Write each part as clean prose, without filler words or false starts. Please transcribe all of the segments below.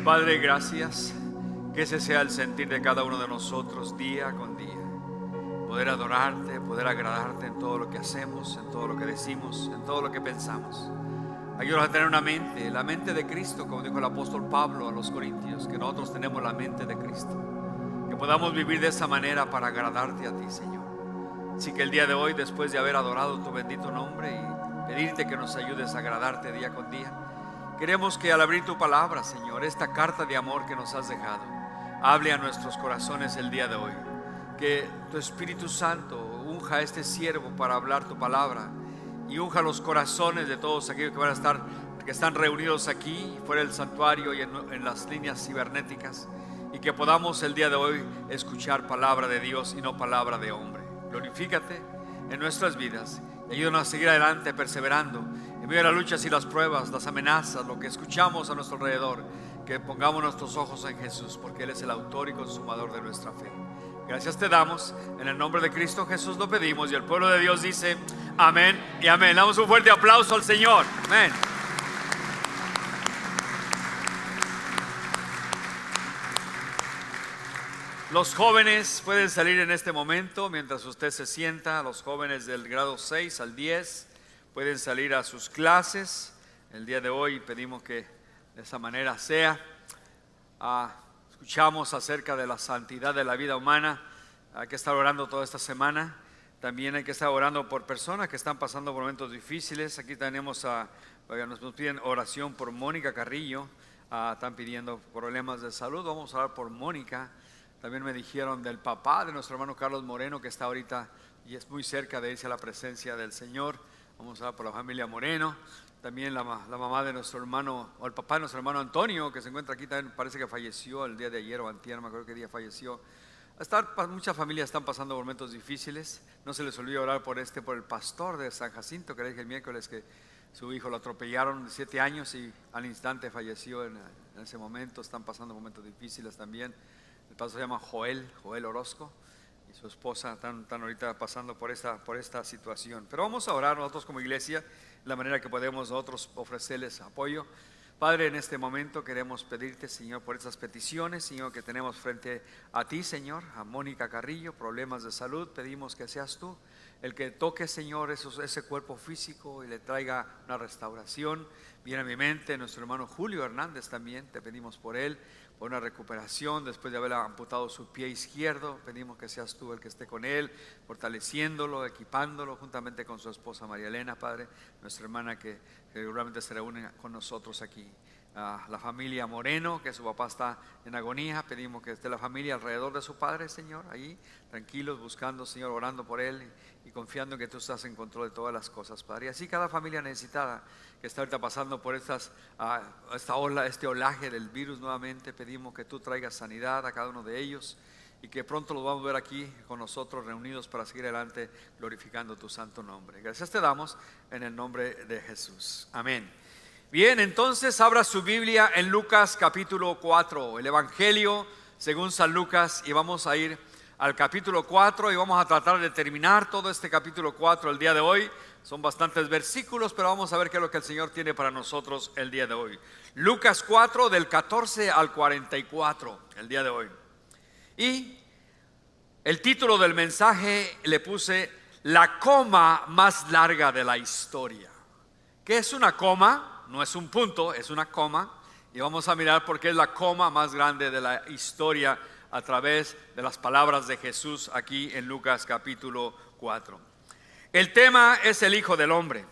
Padre, gracias. Que ese sea el sentir de cada uno de nosotros día con día. Poder adorarte, poder agradarte en todo lo que hacemos, en todo lo que decimos, en todo lo que pensamos. Ayúdanos a tener una mente, la mente de Cristo, como dijo el apóstol Pablo a los Corintios, que nosotros tenemos la mente de Cristo. Que podamos vivir de esa manera para agradarte a ti, Señor. Así que el día de hoy, después de haber adorado tu bendito nombre y pedirte que nos ayudes a agradarte día con día, queremos que al abrir tu palabra, Señor, esta carta de amor que nos has dejado, hable a nuestros corazones el día de hoy. Que tu Espíritu Santo unja a este siervo para hablar tu palabra y unja los corazones de todos aquellos que van a estar, que están reunidos aquí, fuera del santuario y en las líneas cibernéticas, y que podamos el día de hoy escuchar palabra de Dios y no palabra de hombre. Glorifícate en nuestras vidas y ayúdanos a seguir adelante perseverando en medio de las luchas y las pruebas, las amenazas, lo que escuchamos a nuestro alrededor. Que pongamos nuestros ojos en Jesús, porque Él es el autor y consumador de nuestra fe. Gracias te damos, en el nombre de Cristo Jesús lo pedimos, y el pueblo de Dios dice amén y amén. Damos un fuerte aplauso al Señor. Amén. Los jóvenes pueden salir en este momento mientras usted se sienta. Los jóvenes del grado 6 al 10 pueden salir a sus clases. El día de hoy pedimos que de esa manera sea. Escuchamos acerca de la santidad de la vida humana. Hay que estar orando toda esta semana. También hay que estar orando por personas que están pasando por momentos difíciles. Aquí tenemos nos piden oración por Mónica Carrillo. Están pidiendo problemas de salud. Vamos a orar por Mónica. También me dijeron del papá de nuestro hermano Carlos Moreno, que está ahorita y es muy cerca de irse a la presencia del Señor. Vamos a orar por la familia Moreno. También la mamá de nuestro hermano, o el papá de nuestro hermano Antonio, que se encuentra aquí, también parece que falleció el día de ayer o antier, no me acuerdo qué día falleció. Muchas familias están pasando momentos difíciles. No se les olvide orar por el pastor de San Jacinto, que le dije el miércoles que su hijo lo atropellaron de 7 años y al instante falleció en ese momento. Están pasando momentos difíciles también. El pastor se llama Joel Orozco, y su esposa están ahorita pasando por esta situación. Pero vamos a orar nosotros como iglesia, la manera que podemos nosotros ofrecerles apoyo. Padre, en este momento queremos pedirte, Señor, por estas peticiones, Señor, que tenemos frente a ti, Señor, a Mónica Carrillo, problemas de salud. Pedimos que seas tú el que toque, Señor, ese cuerpo físico y le traiga una restauración. Viene a mi mente nuestro hermano Julio Hernández también, te pedimos por él, por una recuperación después de haber amputado su pie izquierdo. Pedimos que seas tú el que esté con él, fortaleciéndolo, equipándolo, juntamente con su esposa María Elena, Padre, nuestra hermana que seguramente se reúne con nosotros aquí. La familia Moreno, que su papá está en agonía, pedimos que esté la familia alrededor de su padre, Señor, ahí, tranquilos, buscando, Señor, orando por él y confiando en que tú estás en control de todas las cosas, Padre. Y así cada familia necesitada que está ahorita pasando por esta ola, este olaje del virus nuevamente, pedimos que tú traigas sanidad a cada uno de ellos y que pronto los vamos a ver aquí con nosotros reunidos para seguir adelante glorificando tu santo nombre. Gracias te damos en el nombre de Jesús. Amén. Bien, entonces abra su Biblia en Lucas capítulo 4, el Evangelio según San Lucas, y vamos a ir al capítulo 4 y vamos a tratar de terminar todo este capítulo 4 el día de hoy. Son bastantes versículos, pero vamos a ver qué es lo que el Señor tiene para nosotros el día de hoy. Lucas 4 del 14 al 44 el día de hoy. Y el título del mensaje le puse la coma más larga de la historia. ¿Qué es una coma? No es un punto, es una coma. Y vamos a mirar por qué es la coma más grande de la historia a través de las palabras de Jesús aquí en Lucas capítulo 4. El tema es el Hijo del Hombre.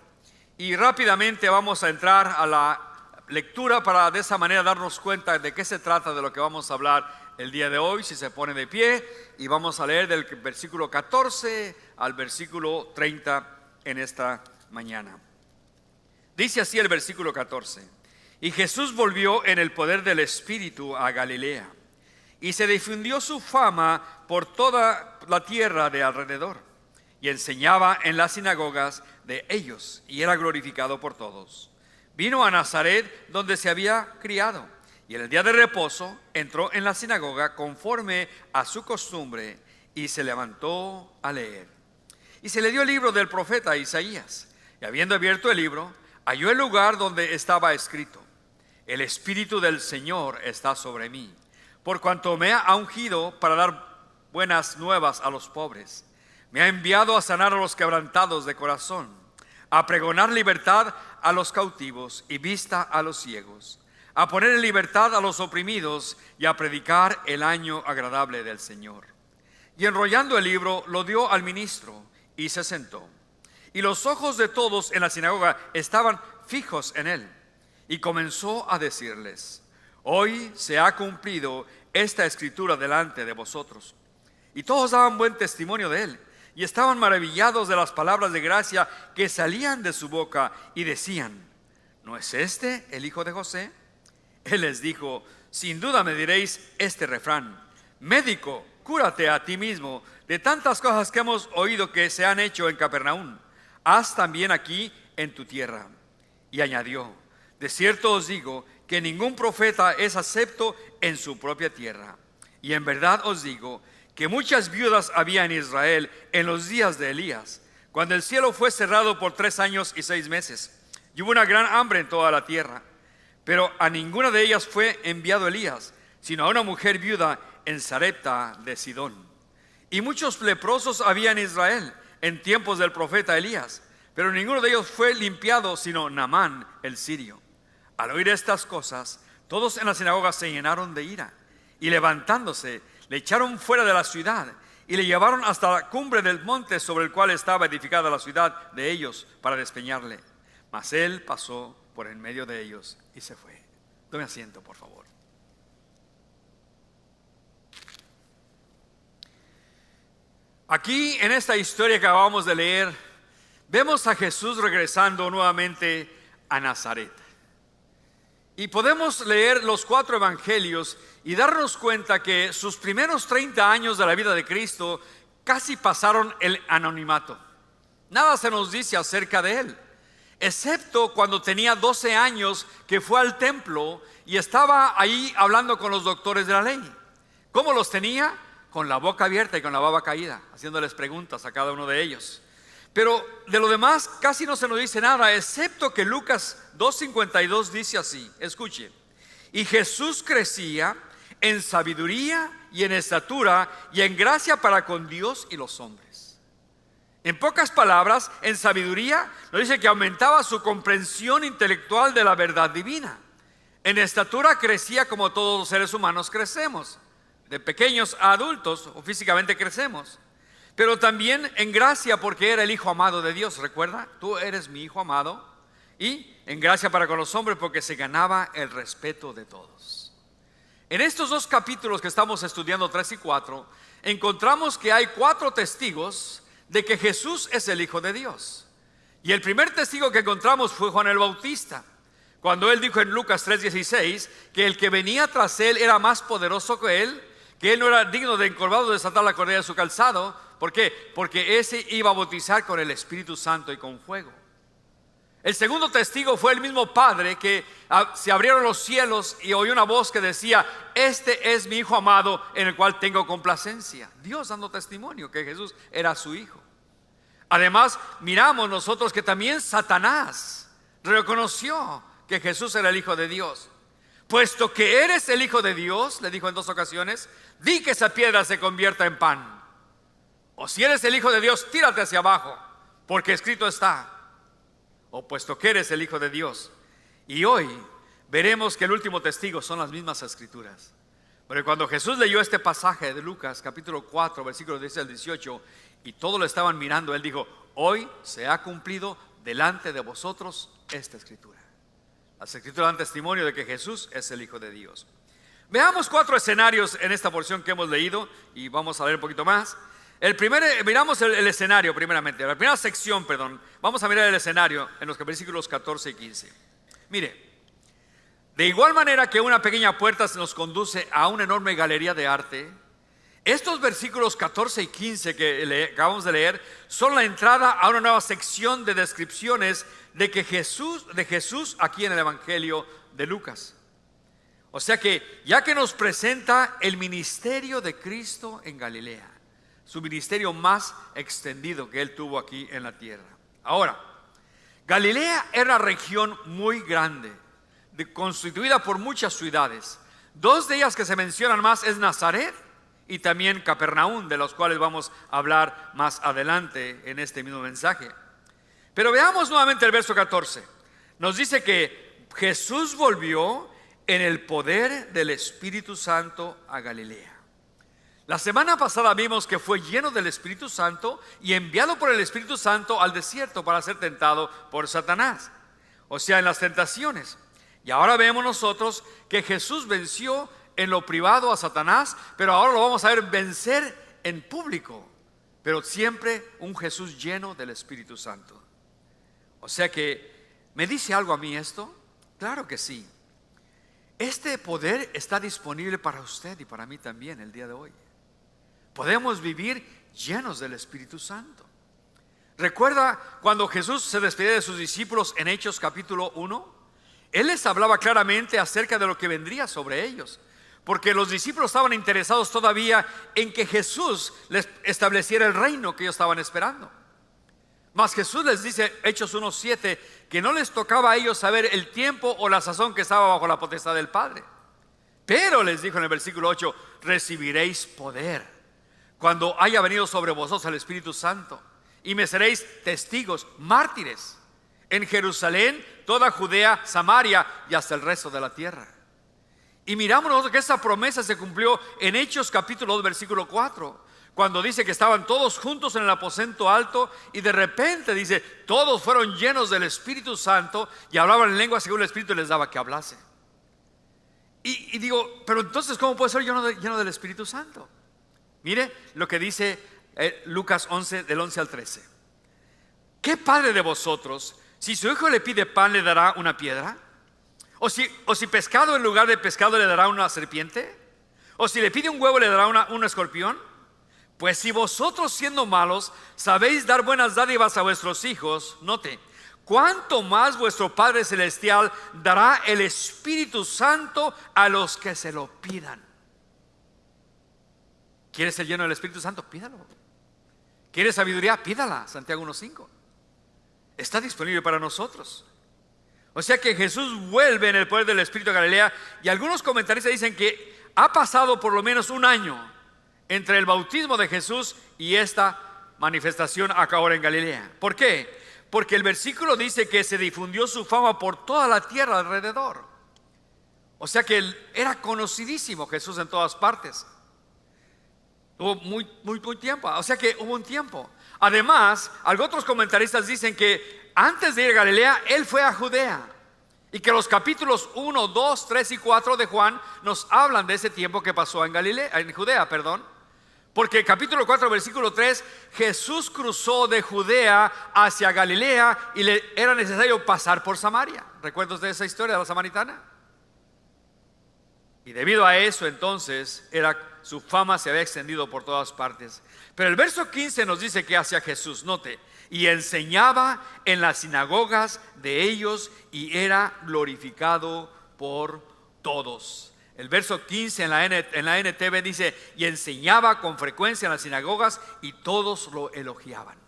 Y rápidamente vamos a entrar a la lectura para de esa manera darnos cuenta de qué se trata de lo que vamos a hablar el día de hoy. Si se pone de pie, y vamos a leer del versículo 14 al versículo 30 en esta mañana. Dice así el versículo 14: Y Jesús volvió en el poder del Espíritu a Galilea, y se difundió su fama por toda la tierra de alrededor, y enseñaba en las sinagogas de ellos, y era glorificado por todos. Vino a Nazaret, donde se había criado, y en el día de reposo entró en la sinagoga conforme a su costumbre, y se levantó a leer. Y se le dio el libro del profeta Isaías, y habiendo abierto el libro, halló el lugar donde estaba escrito: el Espíritu del Señor está sobre mí, por cuanto me ha ungido para dar buenas nuevas a los pobres. Me ha enviado a sanar a los quebrantados de corazón, a pregonar libertad a los cautivos y vista a los ciegos, a poner en libertad a los oprimidos y a predicar el año agradable del Señor. Y enrollando el libro, lo dio al ministro y se sentó. Y los ojos de todos en la sinagoga estaban fijos en él. Y comenzó a decirles: hoy se ha cumplido esta escritura delante de vosotros. Y todos daban buen testimonio de él, y estaban maravillados de las palabras de gracia que salían de su boca, y decían: ¿no es este el hijo de José? Él les dijo: sin duda me diréis este refrán: médico, cúrate a ti mismo de tantas cosas que hemos oído que se han hecho en Capernaum, haz también aquí en tu tierra. Y añadió: de cierto os digo que ningún profeta es acepto en su propia tierra. Y en verdad os digo que muchas viudas había en Israel en los días de Elías, cuando el cielo fue cerrado por 3 años y 6 meses, y hubo una gran hambre en toda la tierra. Pero a ninguna de ellas fue enviado Elías, sino a una mujer viuda en Sarepta de Sidón. Y muchos leprosos había en Israel en tiempos del profeta Elías, pero ninguno de ellos fue limpiado, sino Naamán el sirio. Al oír estas cosas, todos en la sinagoga se llenaron de ira, y levantándose, le echaron fuera de la ciudad, y le llevaron hasta la cumbre del monte sobre el cual estaba edificada la ciudad de ellos, para despeñarle. Mas él pasó por en medio de ellos y se fue. Tome asiento, por favor. Aquí en esta historia que acabamos de leer, vemos a Jesús regresando nuevamente a Nazaret. Y podemos leer los 4 evangelios y darnos cuenta que sus primeros 30 años de la vida de Cristo casi pasaron el anonimato. Nada se nos dice acerca de él, excepto cuando tenía 12 años, que fue al templo y estaba ahí hablando con los doctores de la ley. ¿Cómo los tenía? Con la boca abierta y con la baba caída, haciéndoles preguntas a cada uno de ellos. Pero de lo demás casi no se nos dice nada, excepto que Lucas 2:52 dice así, escuche: y Jesús crecía en sabiduría y en estatura y en gracia para con Dios y los hombres. En pocas palabras, en sabiduría nos dice que aumentaba su comprensión intelectual de la verdad divina. En estatura crecía como todos los seres humanos crecemos, de pequeños a adultos, o físicamente crecemos. Pero también en gracia, porque era el hijo amado de Dios. Recuerda, tú eres mi hijo amado. Y en gracia para con los hombres, porque se ganaba el respeto de todos. En estos 2 capítulos que estamos estudiando, 3 y 4, encontramos que hay 4 testigos de que Jesús es el hijo de Dios. Y el primer testigo que encontramos fue Juan el Bautista, cuando él dijo en Lucas 3:16 que el que venía tras él era más poderoso que él no era digno de encorvado de desatar la correa de su calzado. ¿Por qué? Porque ese iba a bautizar con el Espíritu Santo y con fuego. El segundo testigo fue el mismo Padre, que se abrieron los cielos y oyó una voz que decía: este es mi hijo amado en el cual tengo complacencia. Dios dando testimonio que Jesús era su hijo. Además, miramos nosotros que también Satanás reconoció que Jesús era el hijo de Dios. Puesto que eres el hijo de Dios, le dijo en 2 ocasiones, di que esa piedra se convierta en pan. O si eres el hijo de Dios, tírate hacia abajo, porque escrito está. O puesto que eres el hijo de Dios. Y hoy veremos que el último testigo son las mismas escrituras. Pero cuando Jesús leyó este pasaje de Lucas capítulo 4 versículos 10 al 18, y todos lo estaban mirando, él dijo: hoy se ha cumplido delante de vosotros esta escritura. Las escrituras dan testimonio de que Jesús es el hijo de Dios. Veamos 4 escenarios en esta porción que hemos leído, y vamos a leer un poquito más. Miramos el escenario primeramente, la primera sección, vamos a mirar el escenario en los versículos 14 y 15. Mire, de igual manera que una pequeña puerta se nos conduce a una enorme galería de arte, estos versículos 14 y 15 que acabamos de leer son la entrada a una nueva sección de descripciones de Jesús aquí en el Evangelio de Lucas. O sea que ya que nos presenta el ministerio de Cristo en Galilea, su ministerio más extendido que él tuvo aquí en la tierra. Ahora, Galilea era una región muy grande, constituida por muchas ciudades. Dos de ellas que se mencionan más es Nazaret y también Capernaum, de los cuales vamos a hablar más adelante en este mismo mensaje. Pero veamos nuevamente el verso 14. Nos dice que Jesús volvió en el poder del Espíritu Santo a Galilea. La semana pasada vimos que fue lleno del Espíritu Santo y enviado por el Espíritu Santo al desierto para ser tentado por Satanás, o sea, en las tentaciones. Y ahora vemos nosotros que Jesús venció en lo privado a Satanás, pero ahora lo vamos a ver vencer en público, pero siempre un Jesús lleno del Espíritu Santo. O sea que, ¿me dice algo a mí esto? Claro que sí. Este poder está disponible para usted y para mí también el día de hoy. Podemos vivir llenos del Espíritu Santo. ¿Recuerda cuando Jesús se despedía de sus discípulos en Hechos capítulo 1? Él les hablaba claramente acerca de lo que vendría sobre ellos, porque los discípulos estaban interesados todavía en que Jesús les estableciera el reino que ellos estaban esperando. Mas Jesús les dice, Hechos 1:7, que no les tocaba a ellos saber el tiempo o la sazón que estaba bajo la potestad del Padre. Pero les dijo en el versículo 8, recibiréis poder cuando haya venido sobre vosotros el Espíritu Santo, y me seréis testigos, mártires, en Jerusalén, toda Judea, Samaria y hasta el resto de la tierra. Y miramos nosotros que esa promesa se cumplió en Hechos capítulo 2 versículo 4, cuando dice que estaban todos juntos en el aposento alto y de repente dice, todos fueron llenos del Espíritu Santo y hablaban en lengua según el Espíritu les daba que hablase. Y digo, pero entonces ¿cómo puede ser lleno del Espíritu Santo? Mire lo que dice Lucas 11 del 11 al 13. ¿Qué padre de vosotros, si su hijo le pide pan, le dará una piedra? ¿O si pescado en lugar de pescado le dará una serpiente? ¿O si le pide un huevo le dará un escorpión? Pues si vosotros siendo malos sabéis dar buenas dádivas a vuestros hijos, note, ¿cuánto más vuestro Padre Celestial dará el Espíritu Santo a los que se lo pidan? ¿Quieres ser lleno del Espíritu Santo? Pídalo. ¿Quieres sabiduría? Pídala. Santiago 1:5. Está disponible para nosotros. O sea que Jesús vuelve en el poder del Espíritu a Galilea, y algunos comentaristas dicen que ha pasado por lo menos un año entre el bautismo de Jesús y esta manifestación acá ahora en Galilea. ¿Por qué? Porque el versículo dice que se difundió su fama por toda la tierra alrededor. O sea que era conocidísimo Jesús en todas partes. Hubo muy tiempo, o sea que hubo un tiempo. Además, otros comentaristas dicen que antes de ir a Galilea, él fue a Judea, y que los capítulos 1, 2, 3 y 4 de Juan nos hablan de ese tiempo que pasó en Judea, porque el capítulo 4, versículo 3, Jesús cruzó de Judea hacia Galilea y le era necesario pasar por Samaria. ¿Recuerdan ustedes esa historia de la samaritana? Y debido a eso entonces su fama se había extendido por todas partes. Pero el verso 15 nos dice que hacia Jesús, note, y enseñaba en las sinagogas de ellos y era glorificado por todos. El verso 15 en la NTV dice, y enseñaba con frecuencia en las sinagogas y todos lo elogiaban.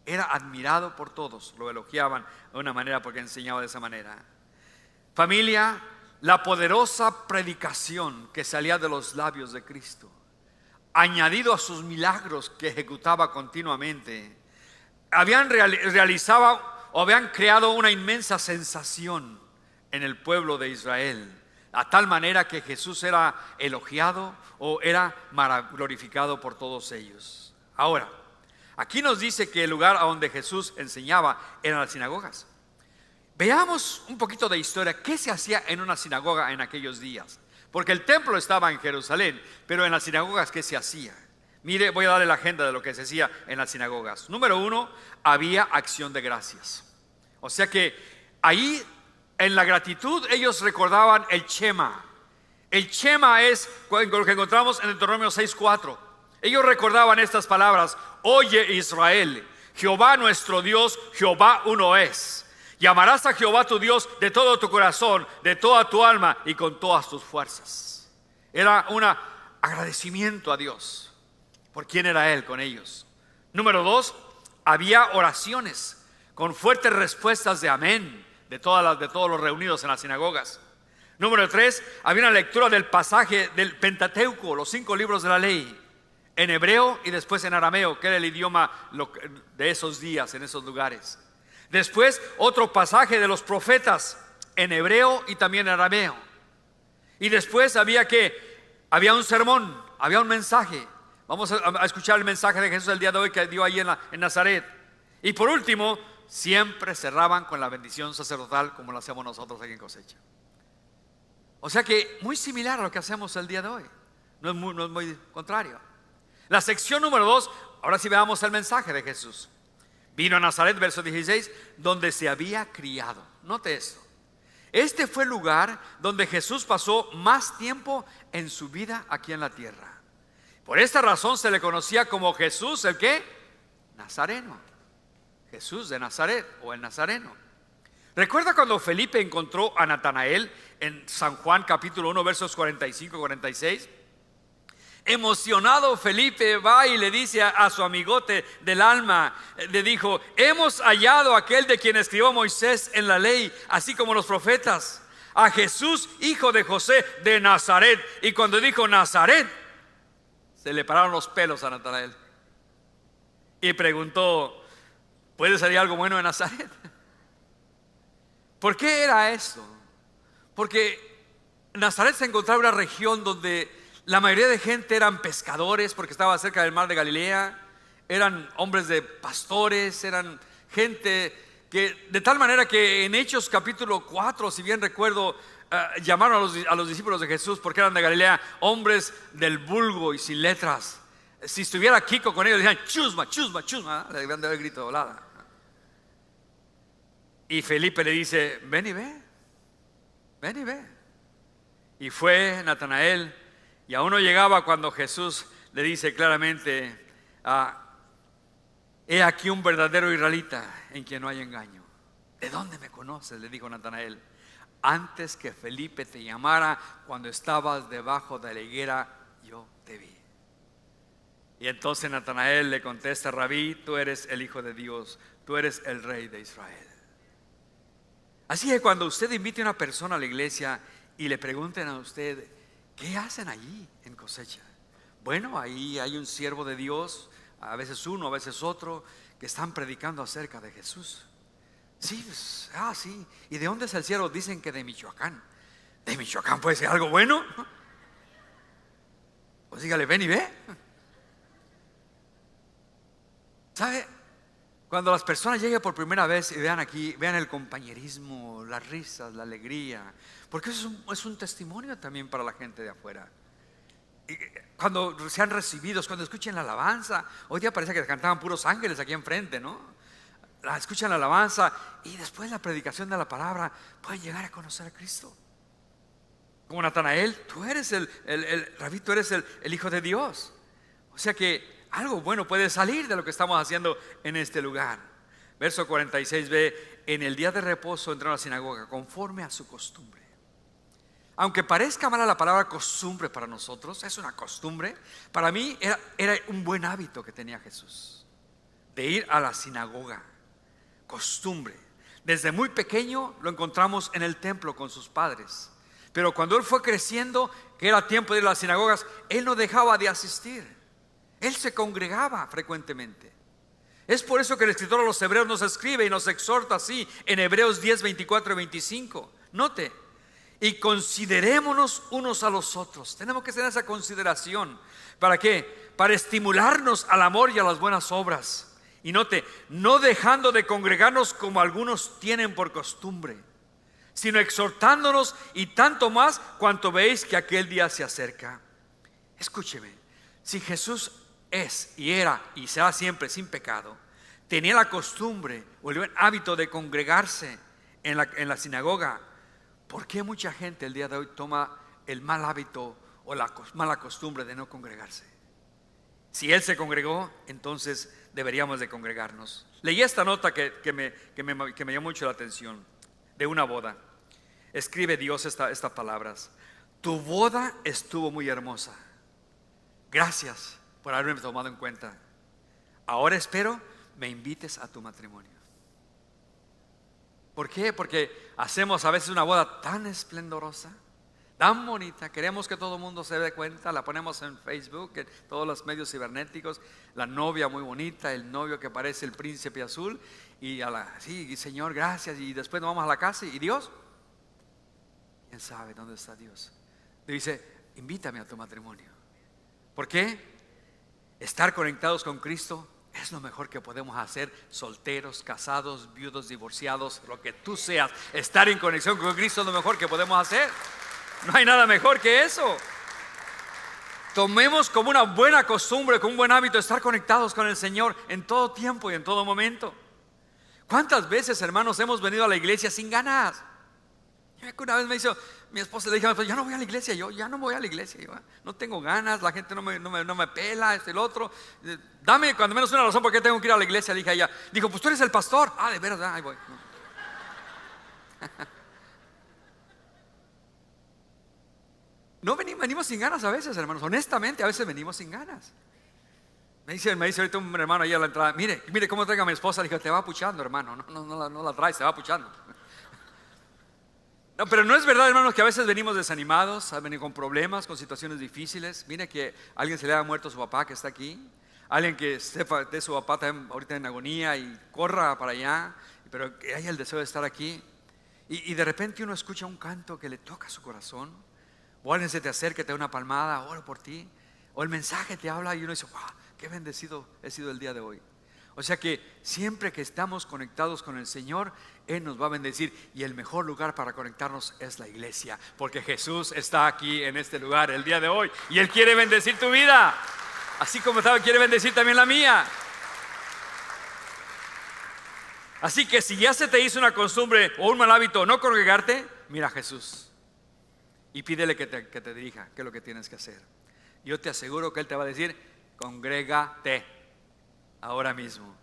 Era admirado por todos, lo elogiaban de una manera porque enseñaba de esa manera. Familia, la poderosa predicación que salía de los labios de Cristo, añadido a sus milagros que ejecutaba continuamente, habían creado una inmensa sensación en el pueblo de Israel, a tal manera que Jesús era elogiado o era glorificado por todos ellos. Ahora, aquí nos dice que el lugar a donde Jesús enseñaba eran las sinagogas. Veamos un poquito de historia. ¿Qué se hacía en una sinagoga en aquellos días? Porque el templo estaba en Jerusalén, pero en las sinagogas, ¿qué se hacía? Mire, voy a darle la agenda de lo que se hacía en las sinagogas. Número 1, había acción de gracias. O sea que ahí, en la gratitud, ellos recordaban el Shema. El Shema es lo que encontramos en Deuteronomio 6:4. Ellos recordaban estas palabras: oye Israel, Jehová nuestro Dios, Jehová uno es. Y amarás a Jehová tu Dios de todo tu corazón, de toda tu alma y con todas tus fuerzas. Era un agradecimiento a Dios por quién era Él con ellos. Número 2, había oraciones con fuertes respuestas de amén, de todos los reunidos en las sinagogas. Número 3, había una lectura del pasaje del Pentateuco, los 5 libros de la ley, en hebreo y después en arameo, que era el idioma de esos días, en esos lugares. Después otro pasaje de los profetas en hebreo y también en arameo. Y después había un sermón, había un mensaje. Vamos a escuchar el mensaje de Jesús el día de hoy que dio ahí en Nazaret. Y por último, siempre cerraban con la bendición sacerdotal como lo hacemos nosotros aquí en Cosecha. O sea que muy similar a lo que hacemos el día de hoy. No es muy contrario. La sección número 2, ahora sí veamos el mensaje de Jesús. Vino a Nazaret, verso 16, donde se había criado. Note esto. Este fue el lugar donde Jesús pasó más tiempo en su vida aquí en la tierra. Por esta razón se le conocía como Jesús, ¿el qué? Nazareno. Jesús de Nazaret o el Nazareno. ¿Recuerda cuando Felipe encontró a Natanael en San Juan capítulo 1 versos 45 y 46? Emocionado, Felipe va y le dice a su amigote del alma, le dijo: hemos hallado a aquel de quien escribió Moisés en la ley, así como los profetas, a Jesús, hijo de José de Nazaret. Y cuando dijo Nazaret, se le pararon los pelos a Natanael y preguntó: ¿puede salir algo bueno de Nazaret? ¿Por qué era esto? Porque Nazaret se encontraba en una región donde la mayoría de gente eran pescadores, porque estaba cerca del mar de Galilea. Eran hombres de pastores, eran gente que, de tal manera que en Hechos capítulo 4, si bien recuerdo, llamaron a los discípulos de Jesús, porque eran de Galilea, hombres del vulgo y sin letras. Si estuviera Kiko con ellos, decían chusma, chusma, chusma, le debían de haber grito de volada. Y Felipe le dice: ven y ve, ven y ve. Y fue Natanael. Y aún no llegaba cuando Jesús le dice claramente: he aquí un verdadero israelita en quien no hay engaño. ¿De dónde me conoces?, le dijo Natanael. Antes que Felipe te llamara, cuando estabas debajo de la higuera, yo te vi. Y entonces Natanael le contesta: Rabí, tú eres el Hijo de Dios, tú eres el Rey de Israel. Así que cuando usted invite a una persona a la iglesia y le pregunten a usted: ¿qué hacen allí en Cosecha? Bueno, ahí hay un siervo de Dios, a veces uno, a veces otro, que están predicando acerca de Jesús. Sí, sí. ¿Y de dónde es el siervo? Dicen que de Michoacán. ¿De Michoacán puede ser algo bueno? Pues dígale: ven y ve. ¿Sabe? Cuando las personas lleguen por primera vez y vean aquí, vean el compañerismo, las risas, la alegría, porque eso es un testimonio también para la gente de afuera. Y cuando sean recibidos, cuando escuchen la alabanza, hoy día parece que cantaban puros ángeles aquí enfrente, ¿no? Escuchan la alabanza y después la predicación de la palabra pueden llegar a conocer a Cristo. Como Natanael: tú eres Rabí, tú eres el Hijo de Dios. O sea que algo bueno puede salir de lo que estamos haciendo en este lugar. Verso 46b: en el día de reposo entró a la sinagoga conforme a su costumbre. Aunque parezca mala la palabra costumbre para nosotros, es una costumbre. Para mí era un buen hábito que tenía Jesús, de ir a la sinagoga. Costumbre. Desde muy pequeño lo encontramos en el templo con sus padres. Pero cuando él fue creciendo, que era tiempo de ir a las sinagogas, él no dejaba de asistir. Él se congregaba frecuentemente. Es por eso que el escritor a los hebreos nos escribe y nos exhorta así en Hebreos 10, 24 y 25. Note: y considerémonos unos a los otros. Tenemos que tener esa consideración. ¿Para qué? Para estimularnos al amor y a las buenas obras. Y note: no dejando de congregarnos como algunos tienen por costumbre, sino exhortándonos, y tanto más cuanto veis que aquel día se acerca. Escúcheme: si Jesús es y era y será siempre sin pecado, tenía la costumbre o el buen hábito de congregarse en la sinagoga, ¿por qué mucha gente el día de hoy toma el mal hábito o la mala costumbre de no congregarse? Si él se congregó, entonces deberíamos de congregarnos. Leí esta nota que me llamó mucho la atención, de una boda. Escribe Dios estas palabras: tu boda estuvo muy hermosa. Gracias por haberme tomado en cuenta. Ahora espero me invites a tu matrimonio. ¿Por qué? Porque hacemos a veces una boda tan esplendorosa, tan bonita, queremos que todo el mundo se dé cuenta, la ponemos en Facebook, en todos los medios cibernéticos, la novia muy bonita, el novio que parece el príncipe azul, y sí, Señor, gracias, y después nos vamos a la casa, y Dios, ¿quién sabe dónde está Dios? Dice, invítame a tu matrimonio. ¿Por qué? Estar conectados con Cristo es lo mejor que podemos hacer, solteros, casados, viudos, divorciados, lo que tú seas. Estar en conexión con Cristo es lo mejor que podemos hacer. No hay nada mejor que eso. Tomemos como una buena costumbre, como un buen hábito, estar conectados con el Señor en todo tiempo y en todo momento. ¿Cuántas veces, hermanos, hemos venido a la iglesia sin ganas? Una vez me hizo, mi esposa le dije, ya no voy a la iglesia, yo ya no voy a la iglesia, yo no tengo ganas, la gente no me pela, el otro. Dame cuando menos una razón por qué tengo que ir a la iglesia, le dije a ella. Dijo, pues tú eres el pastor. De verdad, ahí voy. No venimos sin ganas a veces, hermanos, honestamente, a veces venimos sin ganas. Me dice ahorita un hermano ahí a la entrada, mire cómo traiga a mi esposa. Le dije, te va apuchando, hermano, no la traes, te va apuchando. No, pero no es verdad, hermanos, que a veces venimos desanimados, venimos con problemas, con situaciones difíciles. Mire que a alguien se le ha muerto su papá que está aquí, alguien que sepa de su papá ahorita en agonía y corra para allá, pero que haya el deseo de estar aquí. Y de repente uno escucha un canto que le toca su corazón, o alguien se te acerca, te da una palmada, oro por ti, o el mensaje te habla y uno dice, wow, qué bendecido he sido el día de hoy. O sea que siempre que estamos conectados con el Señor, Él nos va a bendecir, y el mejor lugar para conectarnos es la iglesia, porque Jesús está aquí en este lugar el día de hoy y Él quiere bendecir tu vida, así como quiere bendecir también la mía. Así que si ya se te hizo una costumbre o un mal hábito no congregarte, mira a Jesús y pídele que te dirija qué es lo que tienes que hacer. Yo te aseguro que Él te va a decir, congrégate ahora mismo.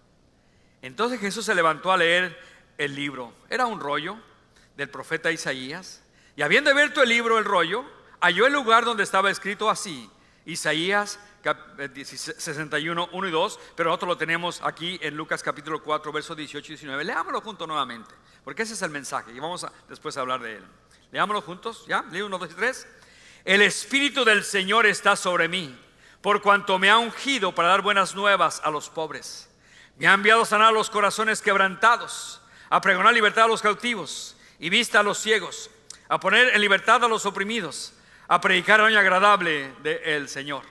Entonces Jesús se levantó a leer el libro. Era un rollo del profeta Isaías, y habiendo abierto el libro, el rollo, halló el lugar donde estaba escrito así: Isaías 61, 1 y 2, pero nosotros lo tenemos aquí en Lucas capítulo 4, versos 18 y 19. Leámoslo juntos nuevamente, porque ese es el mensaje y vamos después a hablar de él. Leámoslo juntos, ¿ya? Lee 1, 2 y 3. El Espíritu del Señor está sobre mí, por cuanto me ha ungido para dar buenas nuevas a los pobres. Me ha enviado a sanar los corazones quebrantados, a pregonar libertad a los cautivos y vista a los ciegos, a poner en libertad a los oprimidos, a predicar el año agradable del Señor.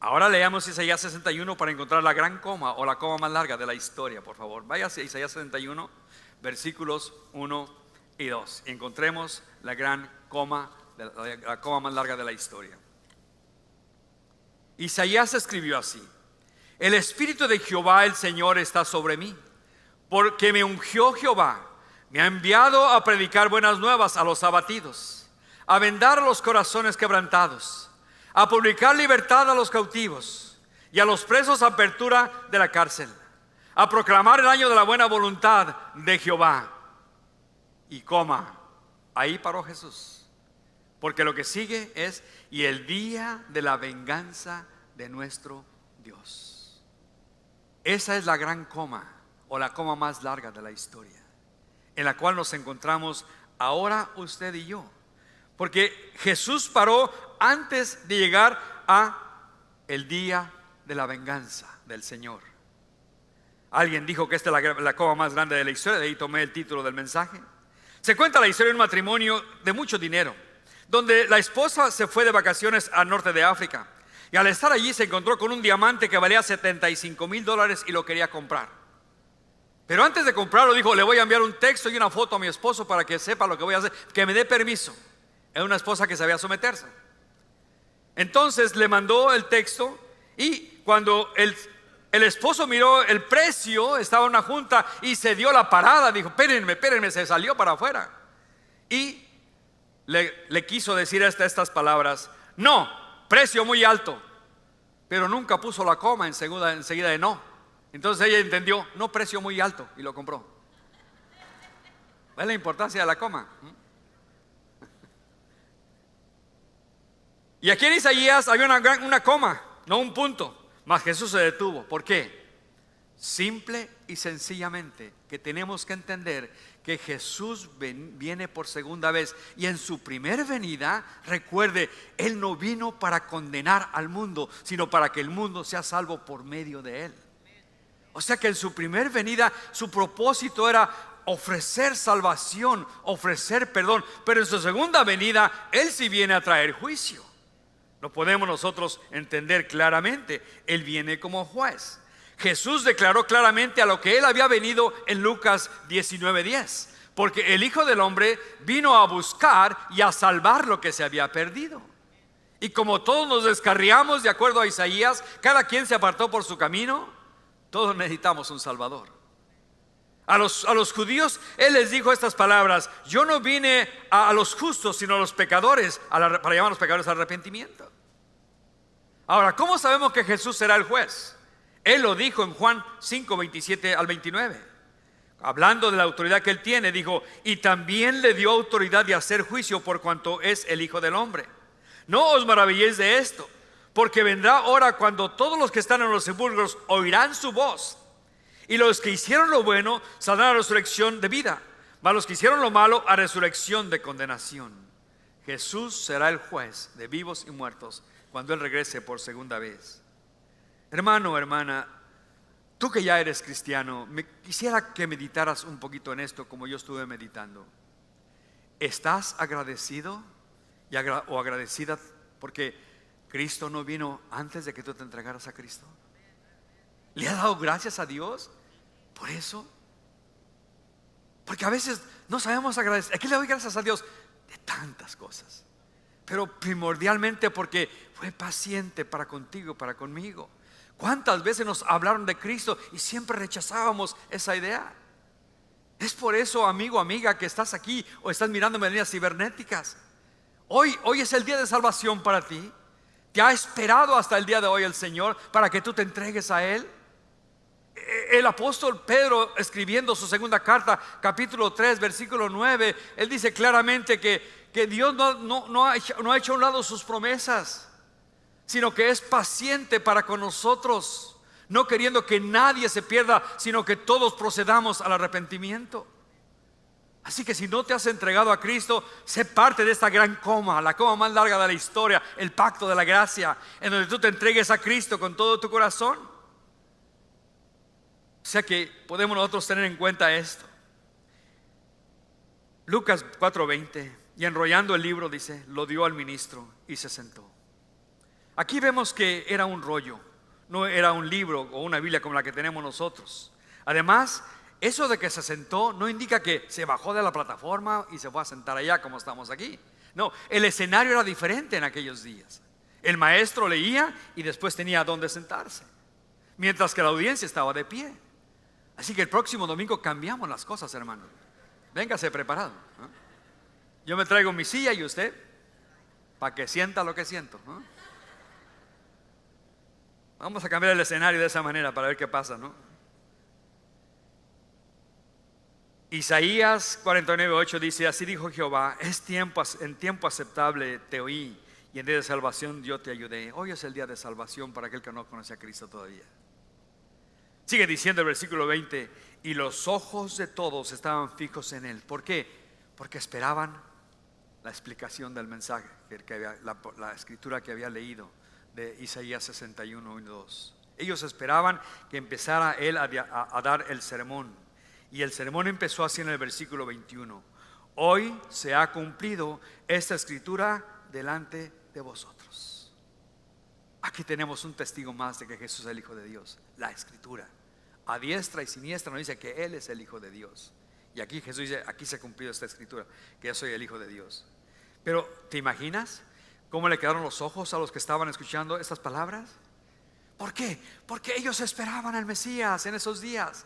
Ahora leamos Isaías 61 para encontrar la gran coma, o la coma más larga de la historia, por favor. Váyase a Isaías 61, versículos 1 y 2. Y encontremos la gran coma, la coma más larga de la historia. Isaías escribió así: el Espíritu de Jehová el Señor está sobre mí, porque me ungió Jehová, me ha enviado a predicar buenas nuevas a los abatidos, a vendar los corazones quebrantados, a publicar libertad a los cautivos y a los presos apertura de la cárcel, a proclamar el año de la buena voluntad de Jehová. Y ahí paró Jesús, porque lo que sigue es: y el día de la venganza de nuestro Dios. Esa es la gran coma, o la coma más larga de la historia, en la cual nos encontramos ahora usted y yo, porque Jesús paró antes de llegar a el día de la venganza del Señor. Alguien dijo que esta es la coma más grande de la historia, de ahí tomé el título del mensaje. Se cuenta la historia de un matrimonio de mucho dinero, donde la esposa se fue de vacaciones al norte de África, y al estar allí se encontró con un diamante que valía $75,000 y lo quería comprar. Pero antes de comprarlo dijo: le voy a enviar un texto y una foto a mi esposo para que sepa lo que voy a hacer, que me dé permiso. Es una esposa que sabía someterse. Entonces le mandó el texto, y cuando el esposo miró el precio, estaba en una junta y se dio la parada, dijo: espérenme, se salió para afuera y le quiso decir estas palabras: no, precio muy alto. Pero nunca puso la coma enseguida de no. Entonces ella entendió: no, precio muy alto, y lo compró. ¿Ves la importancia de la coma? Y aquí en Isaías había una coma, no un punto. Mas Jesús se detuvo. ¿Por qué? Simple y sencillamente que tenemos que entender que Jesús viene por segunda vez, y en su primer venida, recuerde, Él no vino para condenar al mundo, sino para que el mundo sea salvo por medio de Él. O sea que en su primer venida su propósito era ofrecer salvación, ofrecer perdón, pero en su segunda venida Él sí viene a traer juicio. Lo podemos nosotros entender claramente. Él viene como juez. Jesús declaró claramente a lo que Él había venido en Lucas 19:10, porque el Hijo del Hombre vino a buscar y a salvar lo que se había perdido. Y como todos nos descarriamos, de acuerdo a Isaías, cada quien se apartó por su camino, todos necesitamos un Salvador. A los judíos Él les dijo estas palabras: yo no vine a los justos, sino a los pecadores, para llamar a los pecadores al arrepentimiento. Ahora, ¿cómo sabemos que Jesús será el juez? Él lo dijo en Juan 5:27 al 29. Hablando de la autoridad que Él tiene, dijo: y también le dio autoridad de hacer juicio por cuanto es el Hijo del Hombre. No os maravilléis de esto, porque vendrá hora cuando todos los que están en los sepulcros oirán su voz, y los que hicieron lo bueno saldrán a resurrección de vida, mas los que hicieron lo malo a resurrección de condenación. Jesús será el juez de vivos y muertos cuando Él regrese por segunda vez. Hermano, hermana, tú que ya eres cristiano, quisiera que meditaras un poquito en esto como yo estuve meditando. ¿Estás agradecido o agradecida porque Cristo no vino antes de que tú te entregaras a Cristo? ¿Le has dado gracias a Dios por eso? Porque a veces no sabemos agradecer. Aquí le doy gracias a Dios de tantas cosas, pero primordialmente porque fue paciente para contigo, para conmigo. ¿Cuántas veces nos hablaron de Cristo y siempre rechazábamos esa idea? Es por eso, amigo, amiga, que estás aquí o estás mirándome en líneas cibernéticas. Hoy es el día de salvación para ti. ¿Te ha esperado hasta el día de hoy el Señor para que tú te entregues a Él? El apóstol Pedro, escribiendo su segunda carta, capítulo 3, versículo 9, él dice claramente que Dios no ha hecho a un lado sus promesas, sino que es paciente para con nosotros, no queriendo que nadie se pierda, sino que todos procedamos al arrepentimiento. Así que si no te has entregado a Cristo, sé parte de esta gran coma, la coma más larga de la historia, el pacto de la gracia, en donde tú te entregues a Cristo con todo tu corazón. O sea que podemos nosotros tener en cuenta esto. Lucas 4:20, y enrollando el libro, dice, lo dio al ministro y se sentó. Aquí vemos que era un rollo, no era un libro o una Biblia como la que tenemos nosotros. Además, eso de que se sentó no indica que se bajó de la plataforma y se fue a sentar allá como estamos aquí. No, el escenario era diferente en aquellos días. El maestro leía y después tenía dónde sentarse, mientras que la audiencia estaba de pie. Así que el próximo domingo cambiamos las cosas, hermano. Véngase preparado, ¿no? Yo me traigo mi silla y usted, para que sienta lo que siento, ¿no? Vamos a cambiar el escenario de esa manera para ver qué pasa, ¿no? Isaías 49:8 dice: así dijo Jehová, en tiempo aceptable te oí, y en día de salvación yo te ayudé. Hoy es el día de salvación para aquel que no conoce a Cristo todavía. Sigue diciendo el versículo 20: y los ojos de todos estaban fijos en Él. ¿Por qué? Porque esperaban la explicación del mensaje, la escritura que había leído de Isaías 61:1-2. Ellos esperaban que empezara Él a dar el sermón. Y el sermón empezó así en el versículo 21: hoy se ha cumplido esta escritura delante de vosotros. Aquí tenemos un testigo más de que Jesús es el Hijo de Dios. La escritura, a diestra y siniestra, nos dice que Él es el Hijo de Dios. Y aquí Jesús dice: aquí se ha cumplido esta escritura, que yo soy el Hijo de Dios. Pero ¿te imaginas cómo le quedaron los ojos a los que estaban escuchando estas palabras? ¿Por qué? Porque ellos esperaban al Mesías en esos días.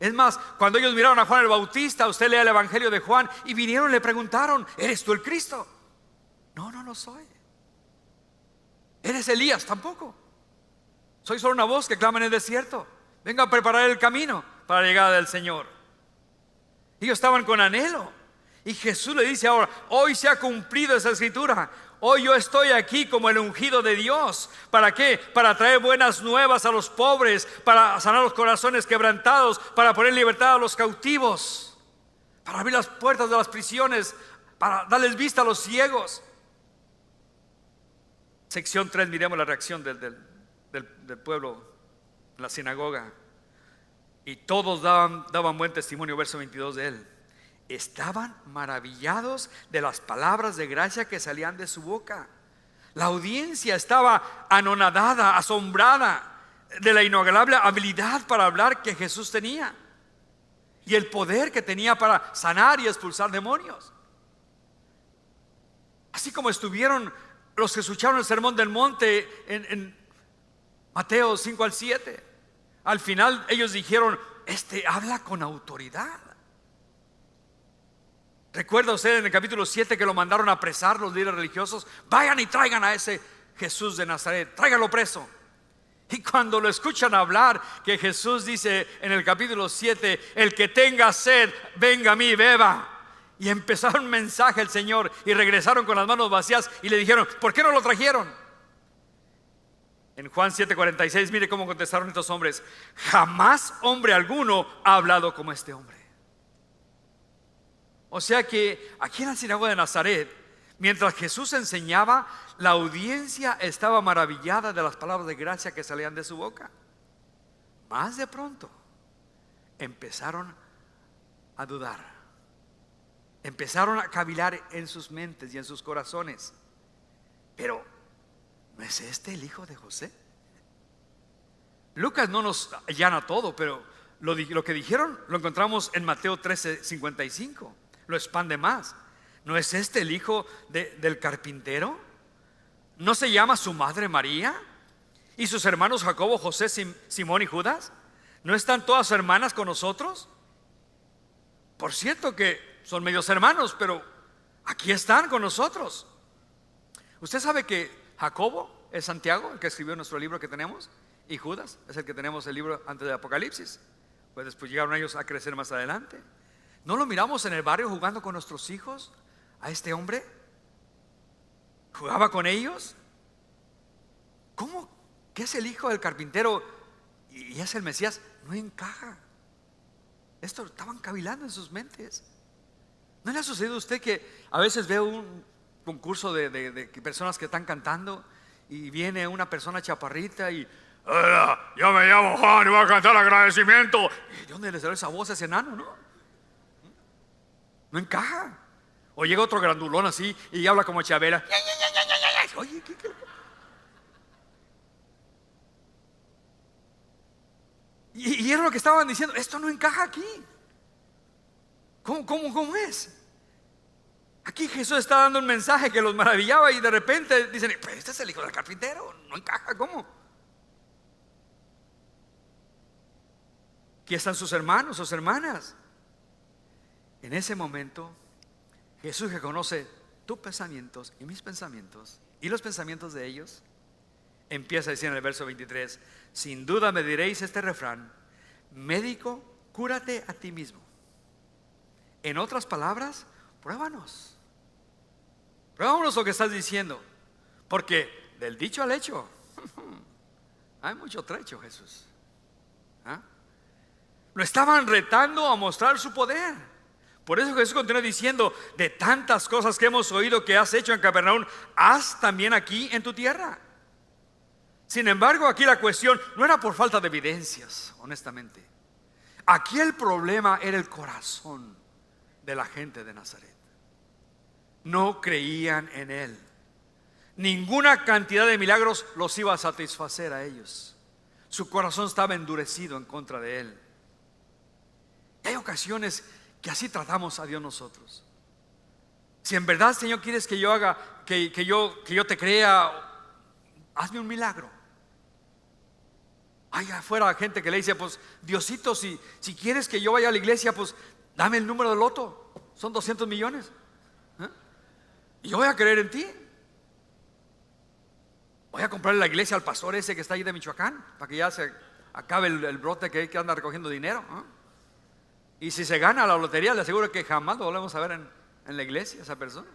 Es más, cuando ellos miraron a Juan el Bautista, usted lea el Evangelio de Juan, y vinieron y le preguntaron: ¿eres tú el Cristo? No, no lo soy. ¿Eres Elías? Tampoco. Soy solo una voz que clama en el desierto. Venga a preparar el camino para la llegada del Señor. Ellos estaban con anhelo. Y Jesús le dice ahora: hoy se ha cumplido esa escritura. Hoy yo estoy aquí como el ungido de Dios. ¿Para qué? Para traer buenas nuevas a los pobres, para sanar los corazones quebrantados, para poner libertad a los cautivos, para abrir las puertas de las prisiones, para darles vista a los ciegos. Sección 3, miremos la reacción del pueblo en la sinagoga. Y todos daban buen testimonio, verso 22 de él. Estaban maravillados de las palabras de gracia que salían de su boca. La audiencia estaba anonadada, asombrada de la inigualable habilidad para hablar que Jesús tenía y el poder que tenía para sanar y expulsar demonios. Así como estuvieron los que escucharon el sermón del monte en Mateo 5 al 7. Al final ellos dijeron: este habla con autoridad. ¿Recuerda usted en el capítulo 7 que lo mandaron a apresar los líderes religiosos? Vayan y traigan a ese Jesús de Nazaret, tráiganlo preso. Y cuando lo escuchan hablar, que Jesús dice en el capítulo 7: el que tenga sed, venga a mí, beba. Y empezaron un mensaje el Señor y regresaron con las manos vacías y le dijeron: ¿por qué no lo trajeron? En Juan 7:46, mire cómo contestaron estos hombres: jamás hombre alguno ha hablado como este hombre. O sea que aquí en la sinagoga de Nazaret, mientras Jesús enseñaba, la audiencia estaba maravillada de las palabras de gracia que salían de su boca. Más de pronto empezaron a dudar, empezaron a cavilar en sus mentes y en sus corazones. Pero ¿no es este el hijo de José? Lucas no nos allana todo, pero lo que dijeron lo encontramos en Mateo 13:55. Lo expande más. ¿No es este el hijo del carpintero? ¿No se llama su madre María? ¿Y sus hermanos Jacobo, José, Simón y Judas? ¿No están todas sus hermanas con nosotros? Por cierto que son medios hermanos, pero aquí están con nosotros. Usted sabe que Jacobo es Santiago, el que escribió nuestro libro que tenemos, y Judas es el que tenemos el libro antes de Apocalipsis. Pues después llegaron ellos a crecer más adelante. ¿No lo miramos en el barrio jugando con nuestros hijos? A este hombre jugaba con ellos. ¿Cómo que es el hijo del carpintero y es el Mesías? No encaja. Esto estaban cavilando en sus mentes. ¿No le ha sucedido a usted que a veces ve un concurso de personas que están cantando y viene una persona chaparrita y: hola, yo me llamo Juan y voy a cantar agradecimiento? ¿De dónde le salió esa voz a ese enano, no? No encaja. O llega otro grandulón así y habla como Chabela. Oye, ¿qué? Y era lo que estaban diciendo: esto no encaja aquí. ¿Cómo es? Aquí Jesús está dando un mensaje que los maravillaba y de repente dicen: pero este es el hijo del carpintero, no encaja. ¿Cómo? Aquí están sus hermanos, sus hermanas. En ese momento, Jesús, que conoce tus pensamientos y mis pensamientos y los pensamientos de ellos, empieza a decir en el verso 23: sin duda me diréis este refrán: médico, cúrate a ti mismo. En otras palabras, pruébanos lo que estás diciendo, porque del dicho al hecho hay mucho trecho, Jesús. Lo estaban retando a mostrar su poder. Por eso Jesús continúa diciendo: de tantas cosas que hemos oído que has hecho en Capernaum, haz también aquí en tu tierra. Sin embargo, aquí la cuestión no era por falta de evidencias, honestamente. Aquí el problema era el corazón de la gente de Nazaret. No creían en él. Ninguna cantidad de milagros los iba a satisfacer a ellos. Su corazón estaba endurecido en contra de él. Y hay ocasiones que así tratamos a Dios nosotros. Si en verdad, Señor, quieres que yo haga, que yo te crea, hazme un milagro. Hay afuera gente que le dice: pues Diosito, si quieres que yo vaya a la iglesia, pues dame el número del loto, son 200 millones. Y yo voy a creer en ti. Voy a comprarle la iglesia al pastor ese que está ahí de Michoacán, para que ya se acabe el brote que anda recogiendo dinero. Y si se gana la lotería, le aseguro que jamás lo volvemos a ver en la iglesia, esa persona.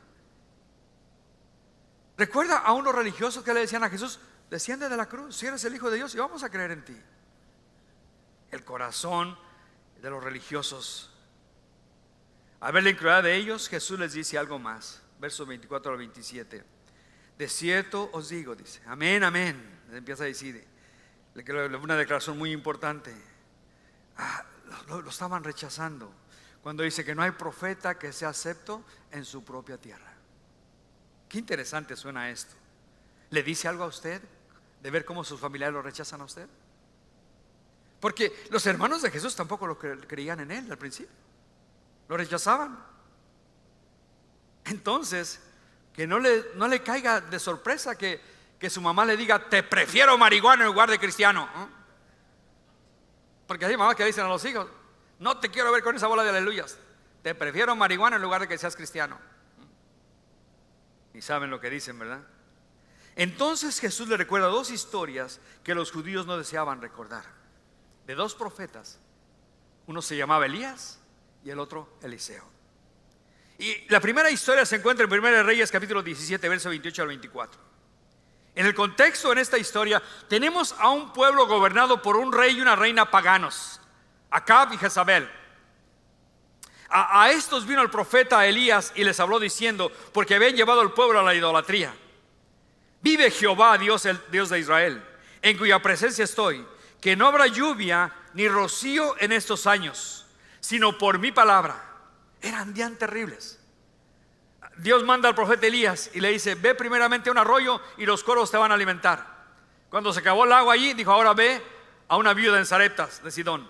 Recuerda a unos religiosos que le decían a Jesús: desciende de la cruz, si eres el Hijo de Dios, y vamos a creer en ti. El corazón de los religiosos. A ver la incredulidad de ellos, Jesús les dice algo más. Versos 24 al 27. De cierto os digo, dice, amén, amén. Empieza a decir una declaración muy importante. Lo estaban rechazando cuando dice que no hay profeta que sea acepto en su propia tierra. Qué interesante suena esto. ¿Le dice algo a usted de ver cómo sus familiares lo rechazan a usted? Porque los hermanos de Jesús tampoco lo creían en él al principio, lo rechazaban. Entonces, que no le caiga de sorpresa que su mamá le diga: te prefiero marihuana en lugar de cristiano. Porque hay mamás que dicen a los hijos: no te quiero ver con esa bola de aleluyas, te prefiero marihuana en lugar de que seas cristiano. Y saben lo que dicen, ¿verdad? Entonces Jesús le recuerda dos historias que los judíos no deseaban recordar, de dos profetas. Uno se llamaba Elías y el otro Eliseo. Y la primera historia se encuentra en 1 Reyes capítulo 17, verso 28 al 24. En el contexto, en esta historia, tenemos a un pueblo gobernado por un rey y una reina paganos, Acab y Jezabel. A estos vino el profeta Elías y les habló diciendo, porque habían llevado al pueblo a la idolatría: vive Jehová, Dios, el Dios de Israel, en cuya presencia estoy, que no habrá lluvia ni rocío en estos años, sino por mi palabra. Eran días terribles. Dios manda al profeta Elías y le dice: ve primeramente a un arroyo y los cuervos te van a alimentar. Cuando se acabó el agua allí, dijo: ahora ve a una viuda en Sareptas de Sidón.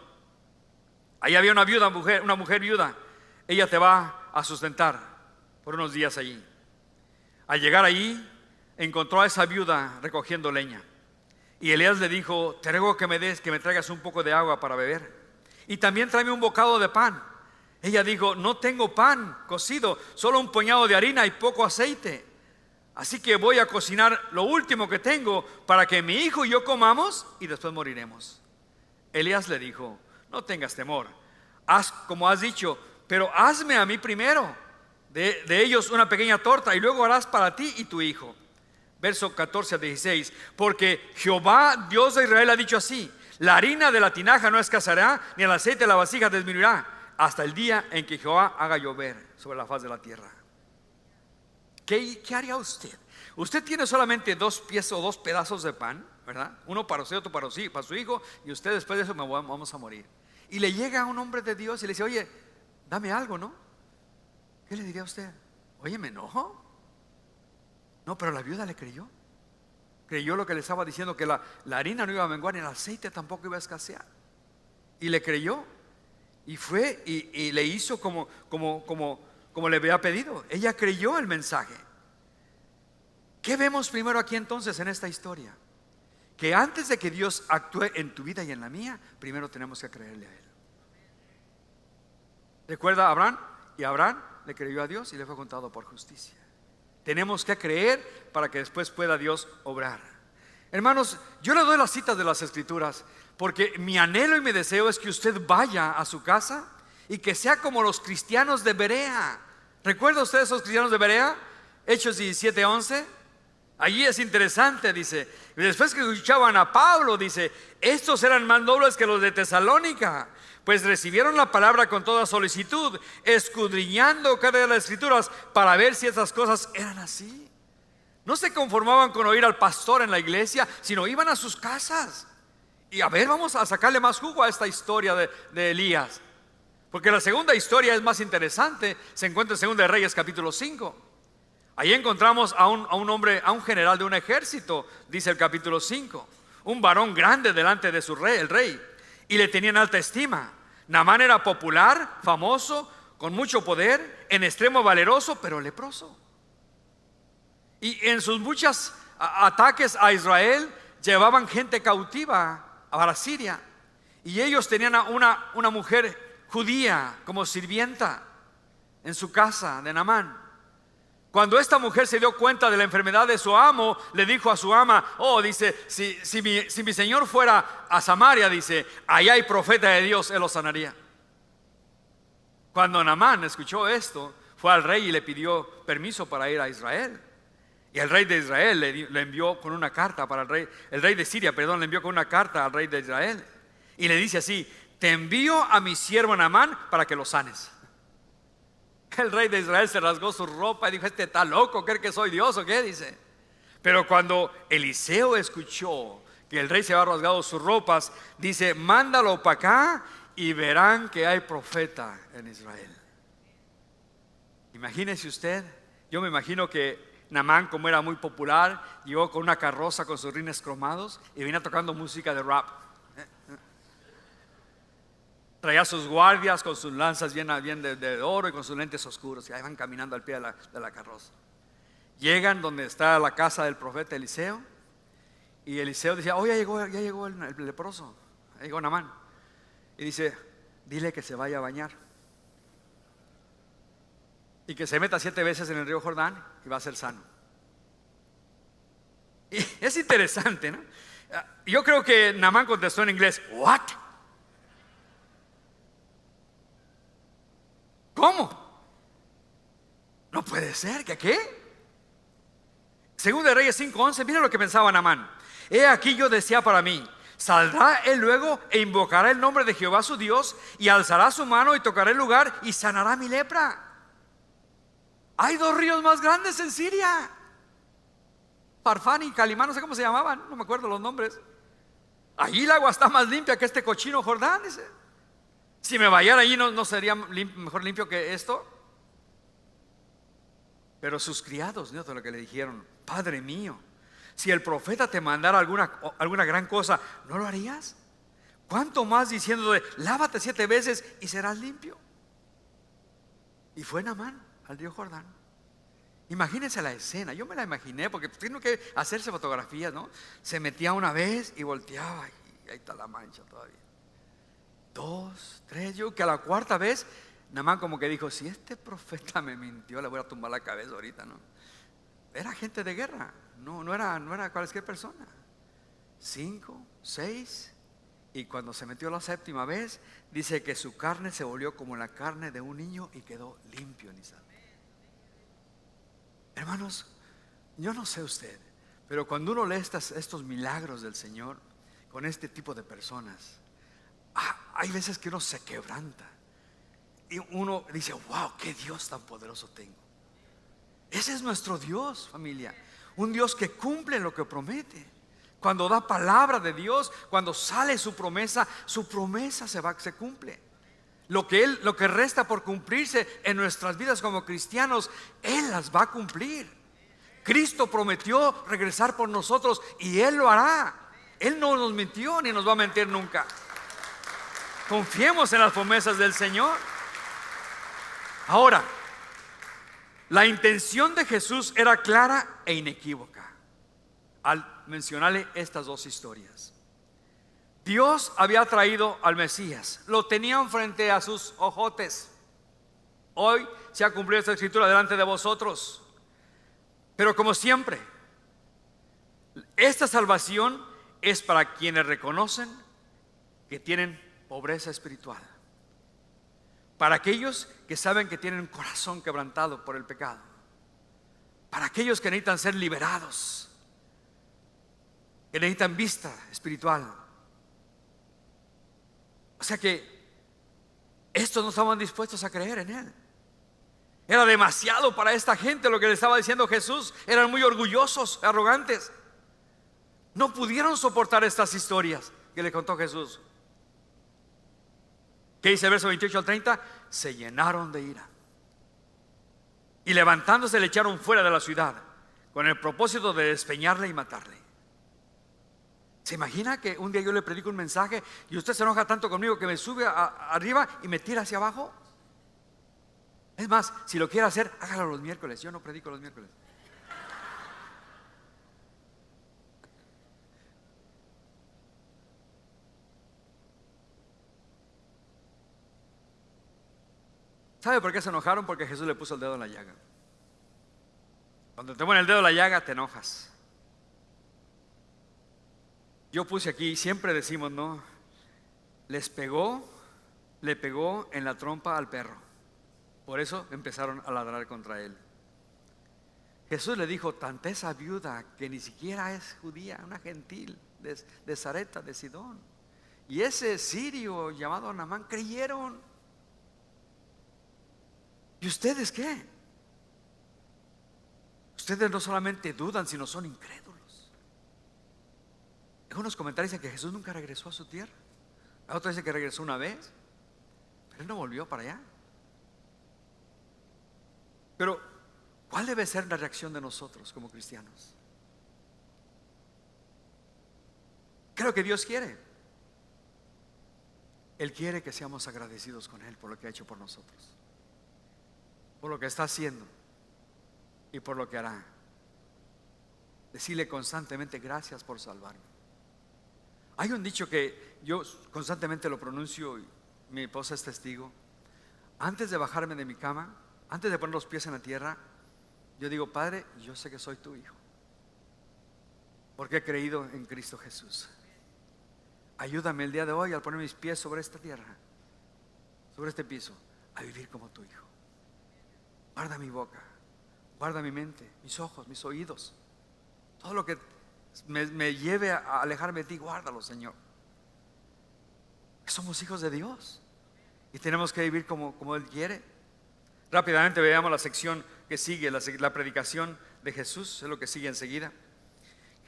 Ahí había una mujer viuda. Ella te va a sustentar por unos días allí. Al llegar allí, encontró a esa viuda recogiendo leña. Y Elías le dijo: te ruego que me traigas un poco de agua para beber, y también tráeme un bocado de pan. Ella dijo: no tengo pan cocido, solo un puñado de harina y poco aceite. Así que voy a cocinar lo último que tengo para que mi hijo y yo comamos y después moriremos. Elías le dijo: no tengas temor, haz como has dicho, pero hazme a mí primero de ellos una pequeña torta, y luego harás para ti y tu hijo. Verso 14 a 16. Porque Jehová, Dios de Israel, ha dicho así: la harina de la tinaja no escaseará, ni el aceite de la vasija disminuirá, hasta el día en que Jehová haga llover sobre la faz de la tierra. ¿Qué haría usted? Usted tiene solamente dos pedazos de pan, ¿verdad? Uno para usted, otro para su hijo, y usted después de eso vamos a morir. Y le llega un hombre de Dios y le dice: oye, dame algo, ¿no? ¿Qué le diría a usted? Oye, ¿me enojo? No, pero la viuda le creyó. Creyó lo que le estaba diciendo, que la harina no iba a menguar, ni el aceite tampoco iba a escasear. Y le creyó. Y fue y le hizo como le había pedido. Ella creyó el mensaje. ¿Qué vemos primero aquí entonces en esta historia? Que antes de que Dios actúe en tu vida y en la mía, primero tenemos que creerle a Él. Recuerda a Abraham, y Abraham le creyó a Dios y le fue contado por justicia. Tenemos que creer para que después pueda Dios obrar. Hermanos, yo le doy las citas de las Escrituras porque mi anhelo y mi deseo es que usted vaya a su casa y que sea como los cristianos de Berea. ¿Recuerda usted esos cristianos de Berea? Hechos 17:11. Allí es interesante, dice, después que escuchaban a Pablo, dice: estos eran más nobles que los de Tesalónica, pues recibieron la palabra con toda solicitud, escudriñando cada de las Escrituras para ver si esas cosas eran así. No se conformaban con oír al pastor en la iglesia, sino iban a sus casas. Y a ver, vamos a sacarle más jugo a esta historia de Elías, porque la segunda historia es más interesante. Se encuentra en 2 Reyes capítulo 5. Ahí encontramos a un hombre, a un general de un ejército, dice el capítulo 5, un varón grande delante de su rey, el rey, y le tenían alta estima. Naamán era popular, famoso, con mucho poder, en extremo valeroso, pero leproso. Y en sus muchos ataques a Israel, llevaban gente cautiva a Siria, y ellos tenían a una mujer judía como sirvienta en su casa de Naamán. Cuando esta mujer se dio cuenta de la enfermedad de su amo, le dijo a su ama: oh, dice, si mi señor fuera a Samaria, dice, allá hay profeta de Dios, él lo sanaría. Cuando Naamán escuchó esto, fue al rey y le pidió permiso para ir a Israel. Y el rey de Israel le envió con una carta para el rey de Siria, perdón, le envió con una carta al rey de Israel. Y le dice así: te envío a mi siervo Naamán para que lo sanes. El rey de Israel se rasgó su ropa y dijo: este está loco, ¿cree que soy Dios o qué? Dice. Pero cuando Eliseo escuchó que el rey se había rasgado sus ropas, dice: mándalo para acá y verán que hay profeta en Israel. Imagínese usted, yo me imagino que Naamán, como era muy popular, llegó con una carroza con sus rines cromados y venía tocando música de rap. Traía sus guardias con sus lanzas bien de oro y con sus lentes oscuros, y ahí van caminando al pie de la carroza. Llegan donde está la casa del profeta Eliseo, y Eliseo decía: oh, ya llegó el leproso, ya llegó Naamán. Y dice: dile que se vaya a bañar y que se meta 7 veces en el río Jordán y va a ser sano. Y es interesante, ¿no? Yo creo que Naamán contestó en inglés: ¿what? ¿Cómo? No puede ser, ¿que qué? Según de Reyes 5:11, mira lo que pensaba Naamán: he aquí yo decía para mí, saldrá él luego e invocará el nombre de Jehová su Dios, y alzará su mano y tocará el lugar y sanará mi lepra. Hay 2 ríos más grandes en Siria, Farfán y Calimán, no sé cómo se llamaban, no me acuerdo los nombres. Allí el agua está más limpia que este cochino Jordán, dice. Si me bañara allí, ¿no sería mejor limpio que esto? Pero sus criados, ¿no?, lo que le dijeron: Padre mío, si el profeta te mandara alguna gran cosa, ¿no lo harías? ¿Cuánto más diciéndole: lávate 7 veces y serás limpio? Y fue Naamán al río Jordán. Imagínense la escena, yo me la imaginé porque tiene que hacerse fotografías, ¿no? Se metía una vez y volteaba y ahí está la mancha todavía. 2, 3, yo que a la 4ª vez Naamán como que dijo: si este profeta me mintió, le voy a tumbar la cabeza ahorita, ¿no? Era gente de guerra, no era cualquier persona. 5, 6, y cuando se metió la 7ª vez, dice que su carne se volvió como la carne de un niño y quedó limpio en Israel. Hermanos, yo no sé usted, pero cuando uno lee estos milagros del Señor con este tipo de personas, hay veces que uno se quebranta y uno dice: wow, qué Dios tan poderoso tengo. Ese es nuestro Dios, familia. Un Dios que cumple lo que promete. Cuando da palabra de Dios, cuando sale su promesa se cumple. Lo que resta por cumplirse en nuestras vidas como cristianos, Él las va a cumplir. Cristo prometió regresar por nosotros y Él lo hará. Él no nos mintió ni nos va a mentir nunca. Confiemos en las promesas del Señor. Ahora, la intención de Jesús era clara e inequívoca al mencionarle estas 2 historias. Dios había traído al Mesías, lo tenían frente a sus ojotes. Hoy se ha cumplido esta escritura delante de vosotros. Pero como siempre, esta salvación es para quienes reconocen que tienen pobreza espiritual, para aquellos que saben que tienen un corazón quebrantado por el pecado, para aquellos que necesitan ser liberados, que necesitan vista espiritual. O sea que estos no estaban dispuestos a creer en Él. Era demasiado para esta gente lo que le estaba diciendo Jesús. Eran muy orgullosos, arrogantes. No pudieron soportar estas historias que le contó Jesús. ¿Qué dice el verso 28 al 30? Se llenaron de ira y levantándose le echaron fuera de la ciudad con el propósito de despeñarle y matarle. ¿Se imagina que un día yo le predico un mensaje y usted se enoja tanto conmigo que me sube arriba y me tira hacia abajo? Es más, si lo quiere hacer, hágalo los miércoles. Yo no predico los miércoles. ¿Sabe por qué se enojaron? Porque Jesús le puso el dedo en la llaga. Cuando te ponen el dedo en la llaga, te enojas. Yo puse aquí, siempre decimos, ¿no? Le pegó en la trompa al perro. Por eso empezaron a ladrar contra él. Jesús le dijo: tanta esa viuda que ni siquiera es judía, una gentil de Sarepta de Sidón, y ese sirio llamado Naamán creyeron. ¿Y ustedes qué? Ustedes no solamente dudan, sino son incrédulos. Algunos comentarios dicen que Jesús nunca regresó a su tierra. Otros dicen que regresó una vez, pero él no volvió para allá. Pero ¿cuál debe ser la reacción de nosotros como cristianos? Creo que Dios quiere. Él quiere que seamos agradecidos con Él por lo que ha hecho por nosotros, por lo que está haciendo y por lo que hará. Decirle constantemente: gracias por salvarme. Hay un dicho que yo constantemente lo pronuncio y mi esposa es testigo. Antes de bajarme de mi cama, antes de poner los pies en la tierra, yo digo: Padre, yo sé que soy tu hijo, porque he creído en Cristo Jesús. Ayúdame el día de hoy, al poner mis pies sobre esta tierra, sobre este piso, a vivir como tu hijo. Guarda mi boca, guarda mi mente, mis ojos, mis oídos, todo lo que me lleve a alejarme de ti, guárdalo, Señor. Somos hijos de Dios y tenemos que vivir como Él quiere. Rápidamente veamos la sección que sigue, la predicación de Jesús, es lo que sigue enseguida.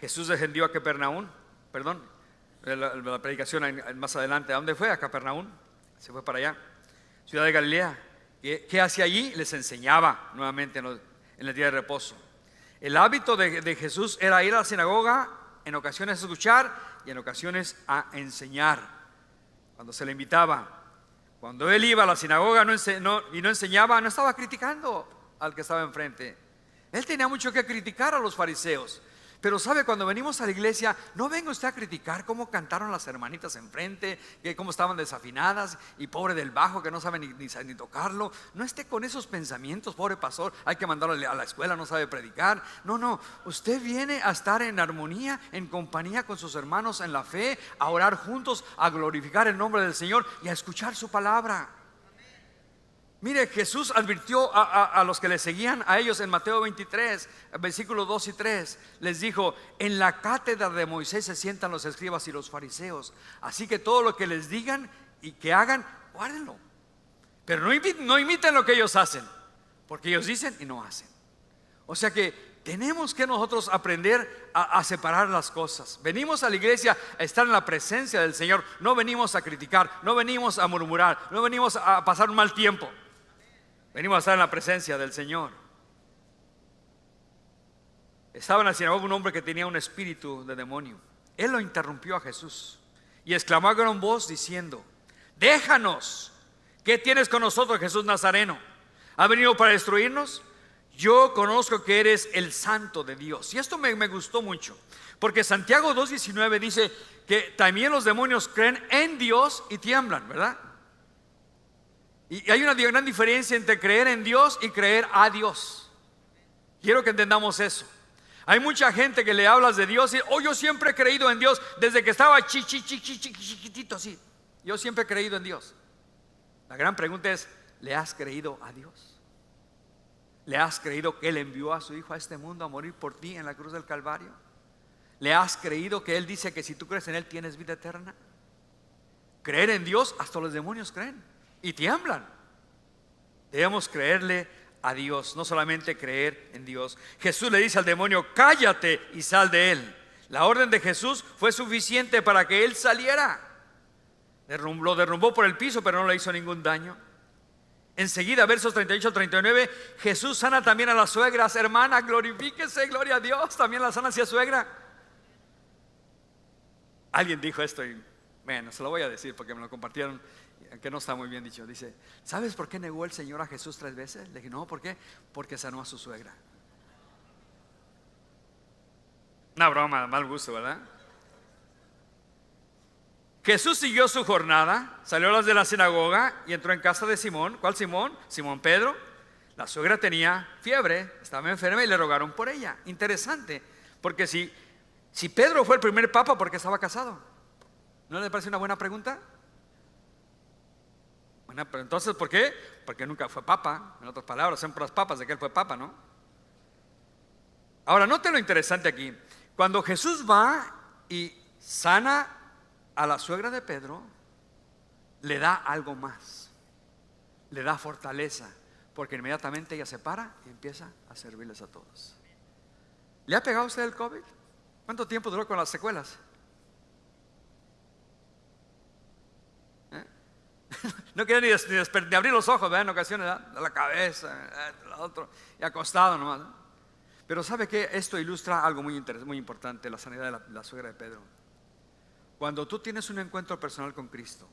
Jesús descendió a Capernaum, la predicación más adelante. ¿A dónde fue? A Capernaum, se fue para allá, ciudad de Galilea. ¿Qué hacía allí? Les enseñaba nuevamente en el día de reposo. El hábito de Jesús era ir a la sinagoga, en ocasiones a escuchar y en ocasiones a enseñar, cuando se le invitaba. Cuando él iba a la sinagoga y no enseñaba, no estaba criticando al que estaba enfrente. Él tenía mucho que criticar a los fariseos. Pero sabe, cuando venimos a la iglesia, no venga usted a criticar cómo cantaron las hermanitas enfrente, cómo estaban desafinadas, y pobre del bajo que no sabe ni tocarlo. No esté con esos pensamientos: pobre pastor, hay que mandarlo a la escuela, no sabe predicar. No, usted viene a estar en armonía, en compañía con sus hermanos en la fe, a orar juntos, a glorificar el nombre del Señor y a escuchar su palabra. Mire, Jesús advirtió a los que le seguían a ellos en Mateo 23, versículos 2 y 3. Les dijo: en la cátedra de Moisés se sientan los escribas y los fariseos, así que todo lo que les digan y que hagan, guárdenlo. Pero no imiten lo que ellos hacen, porque ellos dicen y no hacen. O sea que tenemos que nosotros aprender a separar las cosas. Venimos a la iglesia a estar en la presencia del Señor. No venimos a criticar, no venimos a murmurar, no venimos a pasar un mal tiempo. Venimos a estar en la presencia del Señor. Estaba en la sinagoga un hombre que tenía un espíritu de demonio. Él lo interrumpió a Jesús y exclamó a gran voz diciendo: déjanos, ¿qué tienes con nosotros, Jesús Nazareno? ¿Ha venido para destruirnos? Yo conozco que eres el Santo de Dios. Y esto me gustó mucho, porque Santiago 2:19 dice que también los demonios creen en Dios y tiemblan, ¿verdad? Y hay una gran diferencia entre creer en Dios y creer a Dios. Quiero que entendamos eso. Hay mucha gente que le hablas de Dios y: yo siempre he creído en Dios desde que estaba chiquitito así. Yo siempre he creído en Dios. La gran pregunta es: ¿le has creído a Dios? ¿Le has creído que Él envió a su Hijo a este mundo a morir por ti en la cruz del Calvario? ¿Le has creído que Él dice que si tú crees en Él tienes vida eterna? Creer en Dios, hasta los demonios creen y tiemblan. Debemos creerle a Dios, no solamente creer en Dios. Jesús le dice al demonio: cállate y sal de él. La orden de Jesús fue suficiente para que él saliera. Lo derrumbó por el piso, pero no le hizo ningún daño. Enseguida, versos 38 al 39, Jesús sana también a las suegras. Hermana, glorifíquese, gloria a Dios. También la sana hacia suegra. Alguien dijo esto y bueno, se lo voy a decir porque me lo compartieron, que no está muy bien dicho. Dice: ¿sabes por qué negó el Señor a Jesús 3 veces? Le dije: no, ¿por qué? Porque sanó a su suegra. Una broma, mal gusto, ¿verdad? Jesús siguió su jornada, salió de la sinagoga y entró en casa de Simón. ¿Cuál Simón? Simón Pedro. La suegra tenía fiebre, estaba enferma y le rogaron por ella. Interesante, porque si Pedro fue el primer papa, ¿por qué estaba casado? ¿No le parece una buena pregunta? Bueno, pero entonces, ¿por qué? Porque nunca fue papa. En otras palabras, son puras papas de que él fue papa, ¿no? Ahora, note lo interesante aquí. Cuando Jesús va y sana a la suegra de Pedro, le da algo más. Le da fortaleza, porque inmediatamente ella se para y empieza a servirles a todos. ¿Le ha pegado a usted el COVID? ¿Cuánto tiempo duró con las secuelas? No quería ni abrir los ojos, ¿verdad? En ocasiones, ¿verdad? La cabeza, la otro, y acostado nomás, ¿no? Pero ¿sabe qué? Esto ilustra algo muy interesante, muy importante, la sanidad de la suegra de Pedro. Cuando tú tienes un encuentro personal con Cristo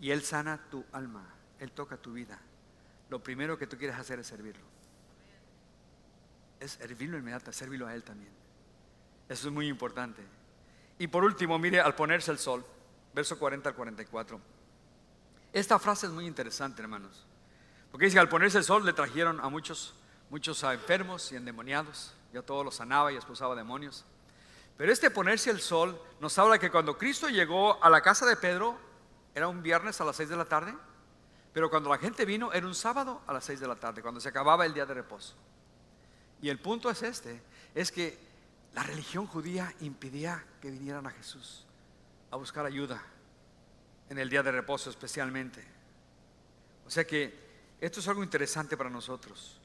y Él sana tu alma, Él toca tu vida, lo primero que tú quieres hacer es servirlo. Es servirlo inmediatamente, servirlo a Él también. Eso es muy importante. Y por último, mire, al ponerse el sol, verso 40 al 44. Esta frase es muy interesante, hermanos, porque dice que al ponerse el sol le trajeron a muchos enfermos y endemoniados, y a todos los sanaba y expulsaba demonios. Pero este ponerse el sol nos habla que cuando Cristo llegó a la casa de Pedro, era un viernes a las 6 de la tarde, pero cuando la gente vino era un sábado a las 6 de la tarde, cuando se acababa el día de reposo. Y el punto es es que la religión judía impedía que vinieran a Jesús a buscar ayuda en el día de reposo especialmente. O sea que esto es algo interesante para nosotros.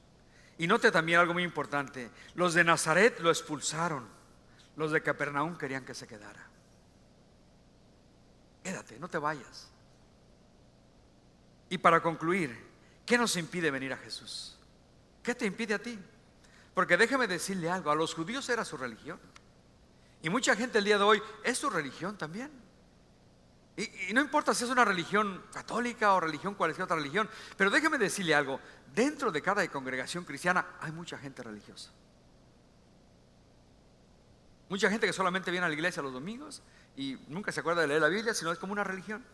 Y note también algo muy importante: los de Nazaret lo expulsaron, los de Capernaum querían que se quedara. Quédate, no te vayas. Y para concluir, ¿qué nos impide venir a Jesús? ¿Qué te impide a ti? Porque déjeme decirle algo, a los judíos era su religión, y mucha gente el día de hoy es su religión también. Y no importa si es una religión católica o religión, cualquier otra religión, pero déjeme decirle algo: dentro de cada congregación cristiana hay mucha gente religiosa. Mucha gente que solamente viene a la iglesia los domingos y nunca se acuerda de leer la Biblia, sino es como una religión.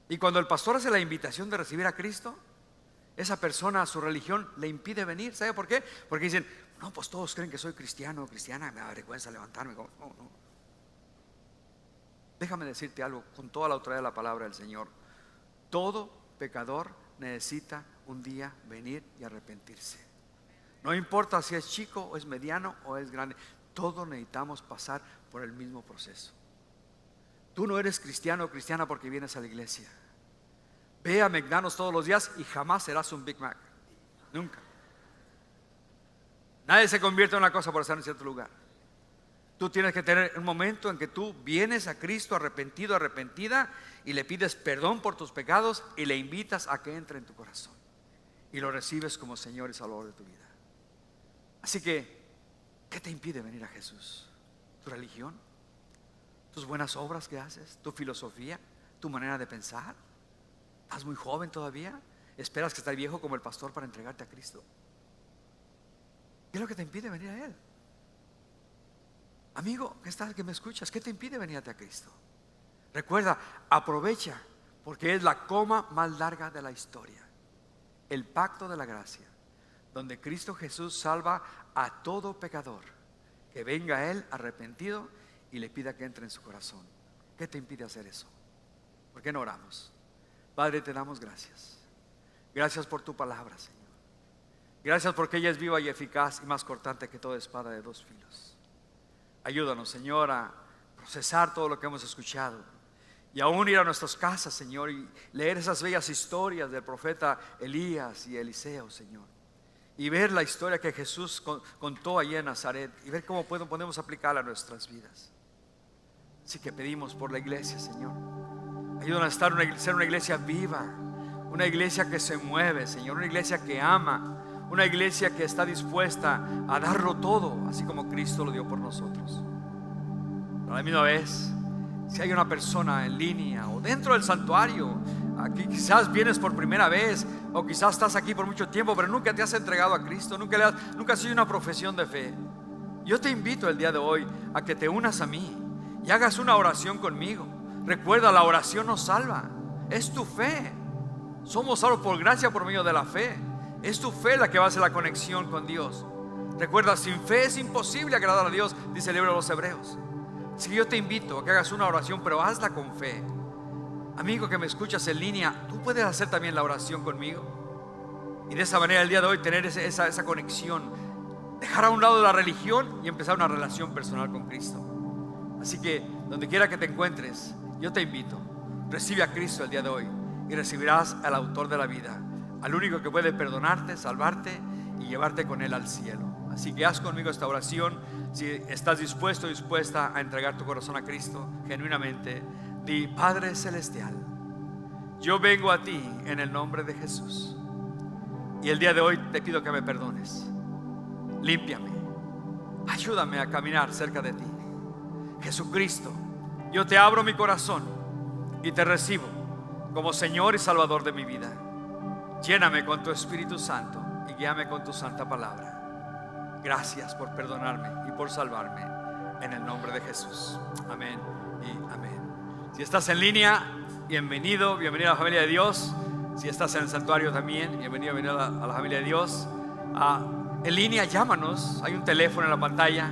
Y cuando el pastor hace la invitación de recibir a Cristo, esa persona, su religión le impide venir. ¿Sabe por qué? Porque dicen: no, pues todos creen que soy cristiano o cristiana, me da vergüenza levantarme. No. Déjame decirte algo con toda la autoridad de la palabra del Señor: todo pecador necesita un día venir y arrepentirse. No importa si es chico o es mediano o es grande, todos necesitamos pasar por el mismo proceso. Tú no eres cristiano o cristiana porque vienes a la iglesia. Ve a McDonald's todos los días y jamás serás un Big Mac. Nunca. Nadie se convierte en una cosa por estar en cierto lugar. Tú tienes que tener un momento en que tú vienes a Cristo arrepentido, arrepentida, y le pides perdón por tus pecados y le invitas a que entre en tu corazón y lo recibes como Señor y Salvador de tu vida. Así que, ¿qué te impide venir a Jesús? ¿Tu religión? ¿Tus buenas obras que haces? ¿Tu filosofía? ¿Tu manera de pensar? ¿Estás muy joven todavía? ¿Esperas que estés viejo como el pastor para entregarte a Cristo? ¿Qué es lo que te impide venir a Él? Amigo, que me escuchas, ¿qué te impide venirte a Cristo? Recuerda, aprovecha, porque es la coma más larga de la historia, el pacto de la gracia, donde Cristo Jesús salva a todo pecador que venga a Él arrepentido y le pida que entre en su corazón. ¿Qué te impide hacer eso? ¿Por qué no oramos? Padre, te damos gracias. Gracias por tu palabra, Señor. Gracias porque ella es viva y eficaz y más cortante que toda espada de dos filos. Ayúdanos, Señor, a procesar todo lo que hemos escuchado y aún ir a nuestras casas, Señor, y leer esas bellas historias del profeta Elías y Eliseo, Señor, y ver la historia que Jesús contó allí en Nazaret y ver cómo podemos aplicarla a nuestras vidas. Así que pedimos por la iglesia, Señor. Ayúdanos a ser una iglesia viva, una iglesia que se mueve, Señor, una iglesia que ama, una iglesia que está dispuesta a darlo todo, así como Cristo lo dio por nosotros. Pero a la misma vez, si hay una persona en línea o dentro del santuario, aquí quizás vienes por primera vez, o quizás estás aquí por mucho tiempo, pero nunca te has entregado a Cristo, nunca has hecho una profesión de fe, yo te invito el día de hoy a que te unas a mí y hagas una oración conmigo. Recuerda, la oración nos salva, es tu fe. Somos salvos por gracia por medio de la fe. Es tu fe la que va a hacer la conexión con Dios. Recuerda, sin fe es imposible agradar a Dios, dice el libro de los Hebreos. Así que yo te invito a que hagas una oración, pero hazla con fe. Amigo que me escuchas en línea, tú puedes hacer también la oración conmigo y de esa manera el día de hoy tener esa conexión dejar a un lado la religión y empezar una relación personal con Cristo. Así que donde quiera que te encuentres, yo te invito, recibe a Cristo el día de hoy y recibirás al autor de la vida, al único que puede perdonarte, salvarte y llevarte con Él al cielo. Así que haz conmigo esta oración. Si estás dispuesto o dispuesta a entregar tu corazón a Cristo genuinamente, di: Padre Celestial, yo vengo a ti en el nombre de Jesús, y el día de hoy te pido que me perdones. Límpiame, ayúdame a caminar cerca de ti. Jesucristo, yo te abro mi corazón y te recibo como Señor y Salvador de mi vida. Lléname con tu Espíritu Santo y guíame con tu santa palabra. Gracias por perdonarme y por salvarme, en el nombre de Jesús. Amén y amén. Si estás en línea, bienvenido, bienvenido a la familia de Dios. Si estás en el santuario también, bienvenido a la familia de Dios. En línea, llámanos, hay un teléfono en la pantalla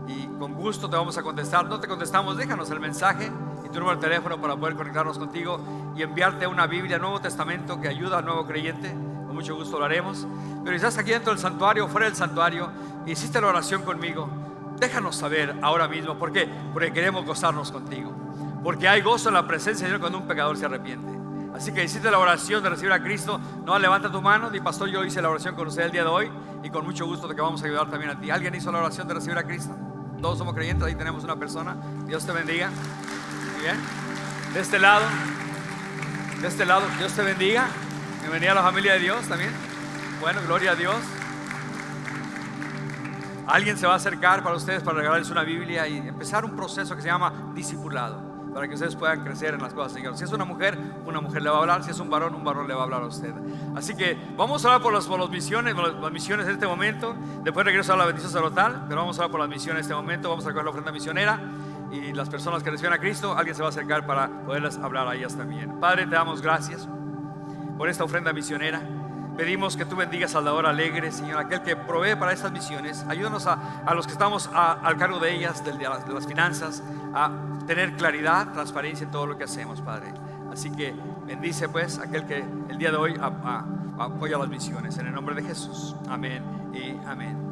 y con gusto te vamos a contestar. No te contestamos, déjanos el mensaje y tu número de teléfono para poder conectarnos contigo y enviarte una Biblia, Nuevo Testamento, que ayuda al nuevo creyente. Con mucho gusto lo haremos. Pero si estás aquí dentro del santuario o fuera del santuario y hiciste la oración conmigo, déjanos saber ahora mismo. ¿Por qué? Porque queremos gozarnos contigo, porque hay gozo en la presencia de Dios cuando un pecador se arrepiente. Así que hiciste la oración de recibir a Cristo, no levanta tu mano. Di: pastor, yo hice la oración con usted el día de hoy y con mucho gusto te vamos a ayudar también a ti. ¿Alguien hizo la oración de recibir a Cristo? Todos somos creyentes, ahí tenemos una persona. Dios te bendiga. Muy bien. De este lado, Dios te bendiga. Bienvenida a la familia de Dios también. Bueno, gloria a Dios. Alguien se va a acercar para ustedes para regalarles una Biblia y empezar un proceso que se llama discipulado, para que ustedes puedan crecer en las cosas de Dios. Si es una mujer le va a hablar. Si es un varón le va a hablar a usted. Así que vamos a orar por las misiones en este momento. Después regreso a la bendición sacerdotal, pero vamos a orar por las misiones en este momento. Vamos a recoger la ofrenda misionera y las personas que reciben a Cristo. Alguien se va a acercar para poderles hablar a ellas también. Padre, te damos gracias por esta ofrenda misionera. Pedimos que tú bendigas al dador alegre, Señor, aquel que provee para estas misiones. Ayúdanos a los que estamos al cargo de ellas, de las finanzas, a tener claridad, transparencia en todo lo que hacemos, Padre. Así que bendice pues aquel que el día de hoy apoya las misiones, en el nombre de Jesús. Amén y amén.